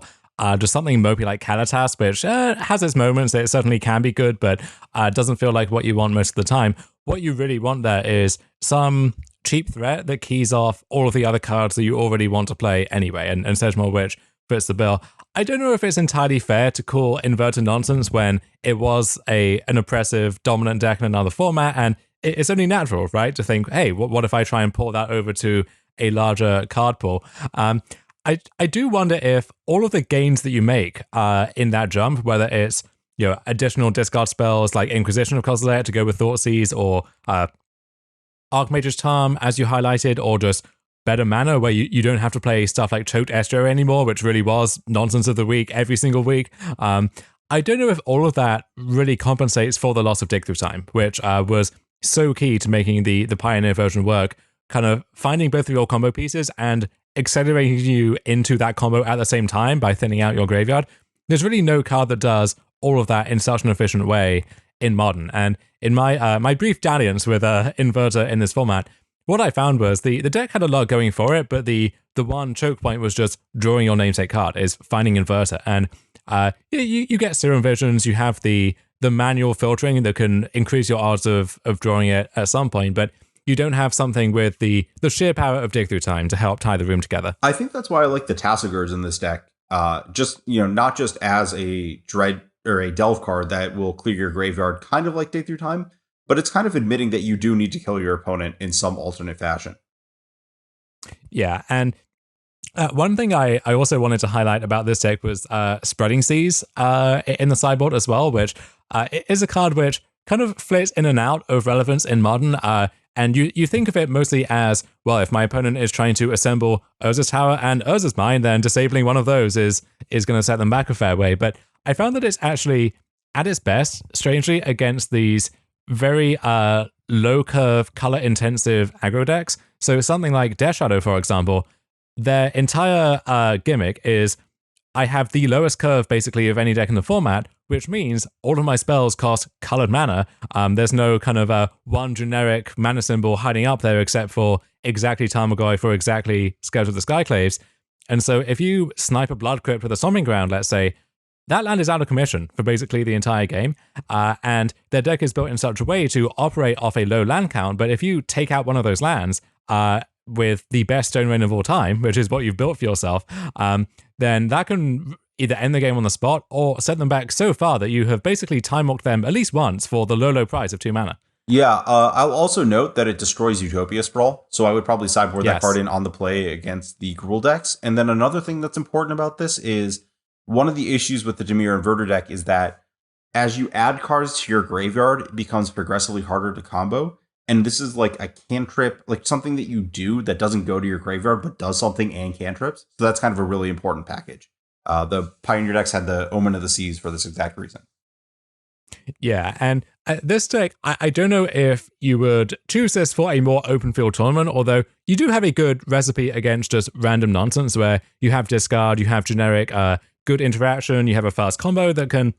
just something mopey like Kalatas, which has its moments. It certainly can be good, but doesn't feel like what you want most of the time. What you really want there is some cheap threat that keys off all of the other cards that you already want to play anyway, and Sedgemoor Witch fits the bill. I don't know if it's entirely fair to call Inverter nonsense when it was an oppressive dominant deck in another format, and it's only natural, right, to think, hey, what if I try and pull that over to a larger card pool? I do wonder if all of the gains that you make in that jump, whether it's additional discard spells like Inquisition of Kozilek to go with Thoughtseize or Archmage's Charm, as you highlighted, or just better mana where you don't have to play stuff like Choked Estuary anymore, which really was nonsense of the week every single week. I don't know if all of that really compensates for the loss of Dig Through Time, which was so key to making the Pioneer version work, kind of finding both of your combo pieces and accelerating you into that combo at the same time by thinning out your graveyard. There's really no card that does all of that in such an efficient way in Modern. And in my brief dalliance with Inverter in this format, what I found was the deck had a lot going for it, but the one choke point was just drawing your namesake card, is finding Inverter. And you get Serum Visions, you have the manual filtering that can increase your odds of drawing it at some point, but you don't have something with the sheer power of Dig Through Time to help tie the room together. I think that's why I like the Tassigurs in this deck. Just, not just as a Dread or a Delve card that will clear your graveyard, kind of like Dig Through Time, but it's kind of admitting that you do need to kill your opponent in some alternate fashion. Yeah, and one thing I also wanted to highlight about this deck was Spreading Seas in the sideboard as well, which is a card which kind of flits in and out of relevance in Modern. And you think of it mostly as, well, if my opponent is trying to assemble Urza's Tower and Urza's Mine, then disabling one of those is going to set them back a fair way. But I found that it's actually, at its best, strangely, against these very low-curve, color-intensive aggro decks. So something like Death Shadow, for example, their entire gimmick is I have the lowest curve, basically, of any deck in the format, which means all of my spells cost colored mana. There's no kind of one generic mana symbol hiding up there except for exactly Tarmogoyf or exactly Scourge of the Skyclaves. And so if you snipe a Blood Crypt with a Stomping Ground, let's say, that land is out of commission for basically the entire game, and their deck is built in such a way to operate off a low land count, but if you take out one of those lands with the best Stone Rain of all time, which is what you've built for yourself, then that can either end the game on the spot or set them back so far that you have basically time-walked them at least once for the low price of 2 mana. Yeah, I'll also note that it destroys Utopia Sprawl, so I would probably sideboard that card in on the play against the Gruul decks. And then another thing that's important about this is one of the issues with the Dimir Inverter deck is that as you add cards to your graveyard, it becomes progressively harder to combo. And this is like a cantrip, like something that you do that doesn't go to your graveyard, but does something and cantrips. So that's kind of a really important package. The Pioneer decks had the Omen of the Seas for this exact reason. Yeah, and this deck, I don't know if you would choose this for a more open field tournament, although you do have a good recipe against just random nonsense where you have discard, you have generic good interaction, you have a fast combo that can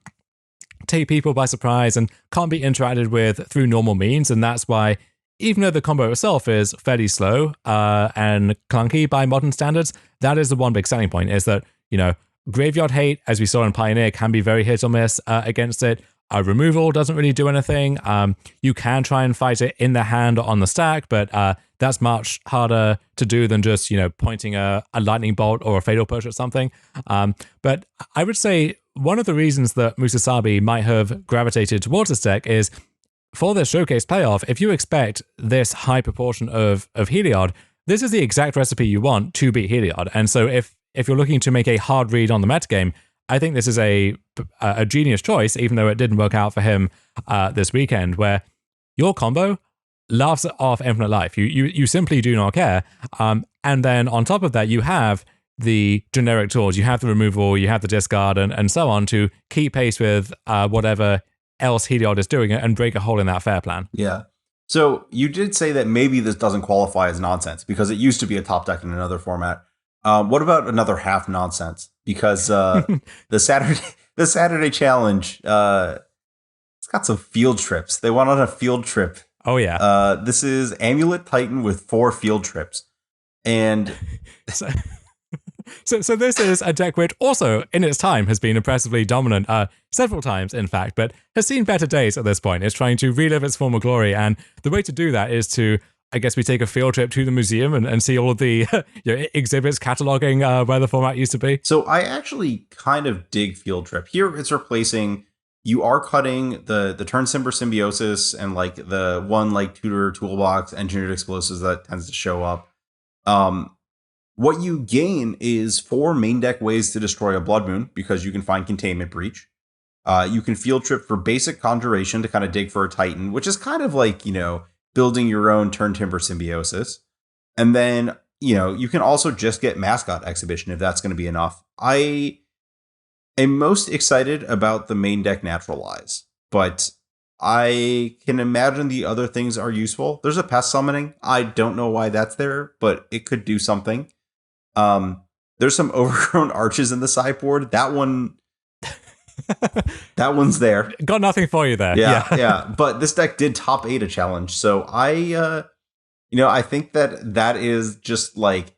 take people by surprise and can't be interacted with through normal means, and that's why, even though the combo itself is fairly slow and clunky by modern standards, that is the one big selling point, is that, Graveyard Hate, as we saw in Pioneer, can be very hit or miss against it. Removal doesn't really do anything. You can try and fight it in the hand or on the stack, but that's much harder to do than just, pointing a lightning bolt or a fatal push at something. But I would say one of the reasons that Musasabi might have gravitated towards this deck is for this showcase playoff, if you expect this high proportion of Heliod, this is the exact recipe you want to beat Heliod. And so if you're looking to make a hard read on the metagame, I think this is a genius choice, even though it didn't work out for him this weekend, where your combo laughs off Infinite Life. You simply do not care. And then on top of that, you have the generic tools. You have the removal, you have the discard, and so on to keep pace with whatever else Heliod is doing and break a hole in that fair plan. Yeah. So you did say that maybe this doesn't qualify as nonsense because it used to be a top deck in another format. What about another half nonsense? Because the Saturday challenge, it's got some field trips. They went on a field trip. Oh yeah. This is Amulet Titan with 4 field trips, and So this is a deck which also, in its time, has been impressively dominant several times, in fact, but has seen better days at this point. It's trying to relive its former glory, and the way to do that is to, I guess, we take a field trip to the museum and see all of the exhibits cataloging where the format used to be. So I actually kind of dig field trip. Here it's replacing, you are cutting the Turn Timber Symbiosis and like the one like Tutor Toolbox Engineered Explosives that tends to show up. What you gain is 4 main deck ways to destroy a Blood Moon because you can find Containment Breach. You can field trip for basic Conjuration to kind of dig for a Titan, which is kind of like, building your own Turn Timber Symbiosis. And then, you can also just get Mascot Exhibition if that's going to be enough. I am most excited about the main deck Naturalize, but I can imagine the other things are useful. There's a Pest Summoning. I don't know why that's there, but it could do something. There's some Overgrown Arches in the sideboard. That one's there. Got nothing for you there. Yeah. But this deck did top 8 a challenge, so I think that is just like,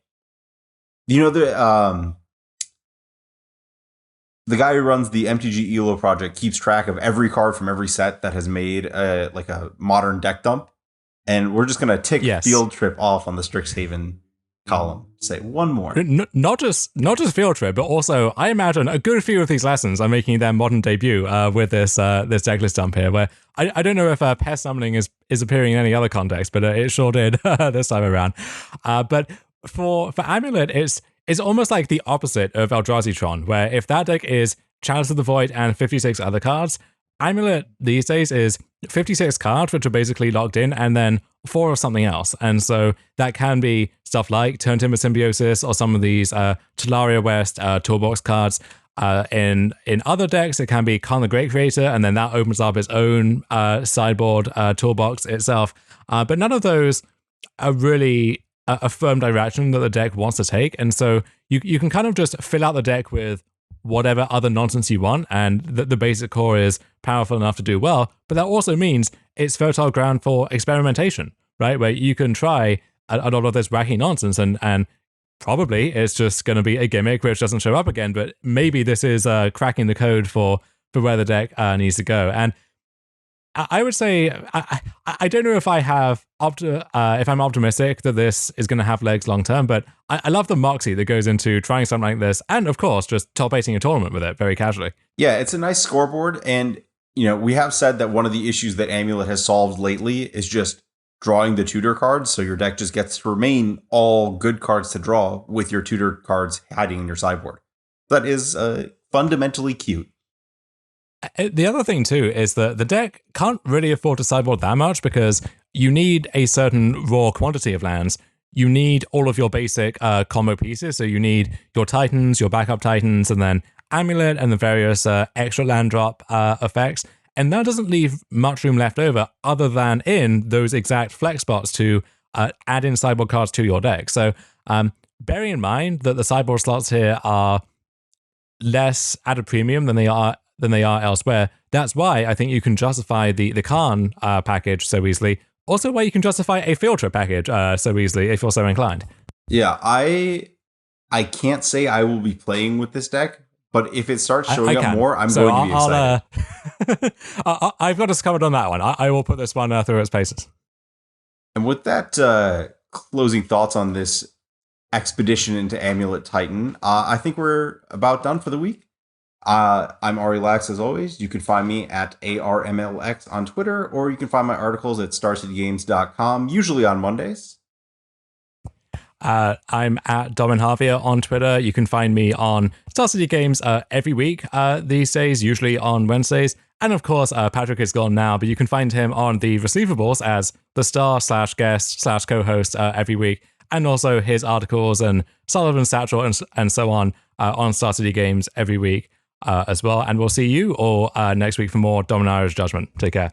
the guy who runs the MTG ELO project keeps track of every card from every set that has made like a modern deck dump, and we're just gonna tick field trip off on the Strixhaven column. Say one more. Not just field trip, but also I imagine a good few of these lessons are making their modern debut with this decklist dump here. Where I don't know if Pest Summoning is appearing in any other context, but it sure did this time around. But for Amulet, it's almost like the opposite of Eldrazi-tron, where if that deck is Chalice of the Void and 56 other cards, Amulet these days is 56 cards, which are basically locked in, and then 4 of something else. And so that can be stuff like Turn Timber Symbiosis or some of these Talaria West Toolbox cards. In other decks, it can be Khan the Great Creator, and then that opens up its own sideboard toolbox itself. But none of those are really a firm direction that the deck wants to take. And so you can kind of just fill out the deck with whatever other nonsense you want, and the basic core is powerful enough to do well, but that also means it's fertile ground for experimentation, right? Where you can try a lot of this wacky nonsense, and probably it's just going to be a gimmick which doesn't show up again, but maybe this is cracking the code for where the deck needs to go. And I would say I don't know if if I'm optimistic that this is going to have legs long term, but I love the moxie that goes into trying something like this, and of course just top 8ing a tournament with it very casually. Yeah, it's a nice scoreboard, and we have said that one of the issues that Amulet has solved lately is just drawing the tutor cards, so your deck just gets to remain all good cards to draw with your tutor cards hiding in your sideboard. That is fundamentally cute. The other thing too is that the deck can't really afford to sideboard that much because you need a certain raw quantity of lands. You need all of your basic combo pieces, so you need your Titans, your backup Titans, and then Amulet and the various extra land drop effects. And that doesn't leave much room left over other than in those exact flex spots to add in sideboard cards to your deck. So bearing in mind that the sideboard slots here are less at a premium than they are elsewhere, that's why I think you can justify the Khan package so easily. Also why you can justify a field trip package so easily if you're so inclined. Yeah, I can't say I will be playing with this deck, but if it starts showing up more, I'm going to be excited. I've got us covered on that one. I will put this one through its paces. And with that closing thoughts on this expedition into Amulet Titan, I think we're about done for the week. I'm Ari Lax, as always. You can find me at ARMLX on Twitter, or you can find my articles at StarCityGames.com, usually on Mondays. I'm at Dominaria on Twitter. You can find me on Star City Games every week these days, usually on Wednesdays. And of course, Patrick is gone now, but you can find him on the Receivables as the star/guest/co-host every week. and also his articles and Sullivan Satchel and so on Star City Games every week as well. And we'll see you all next week for more Dominaria's Judgment. Take care.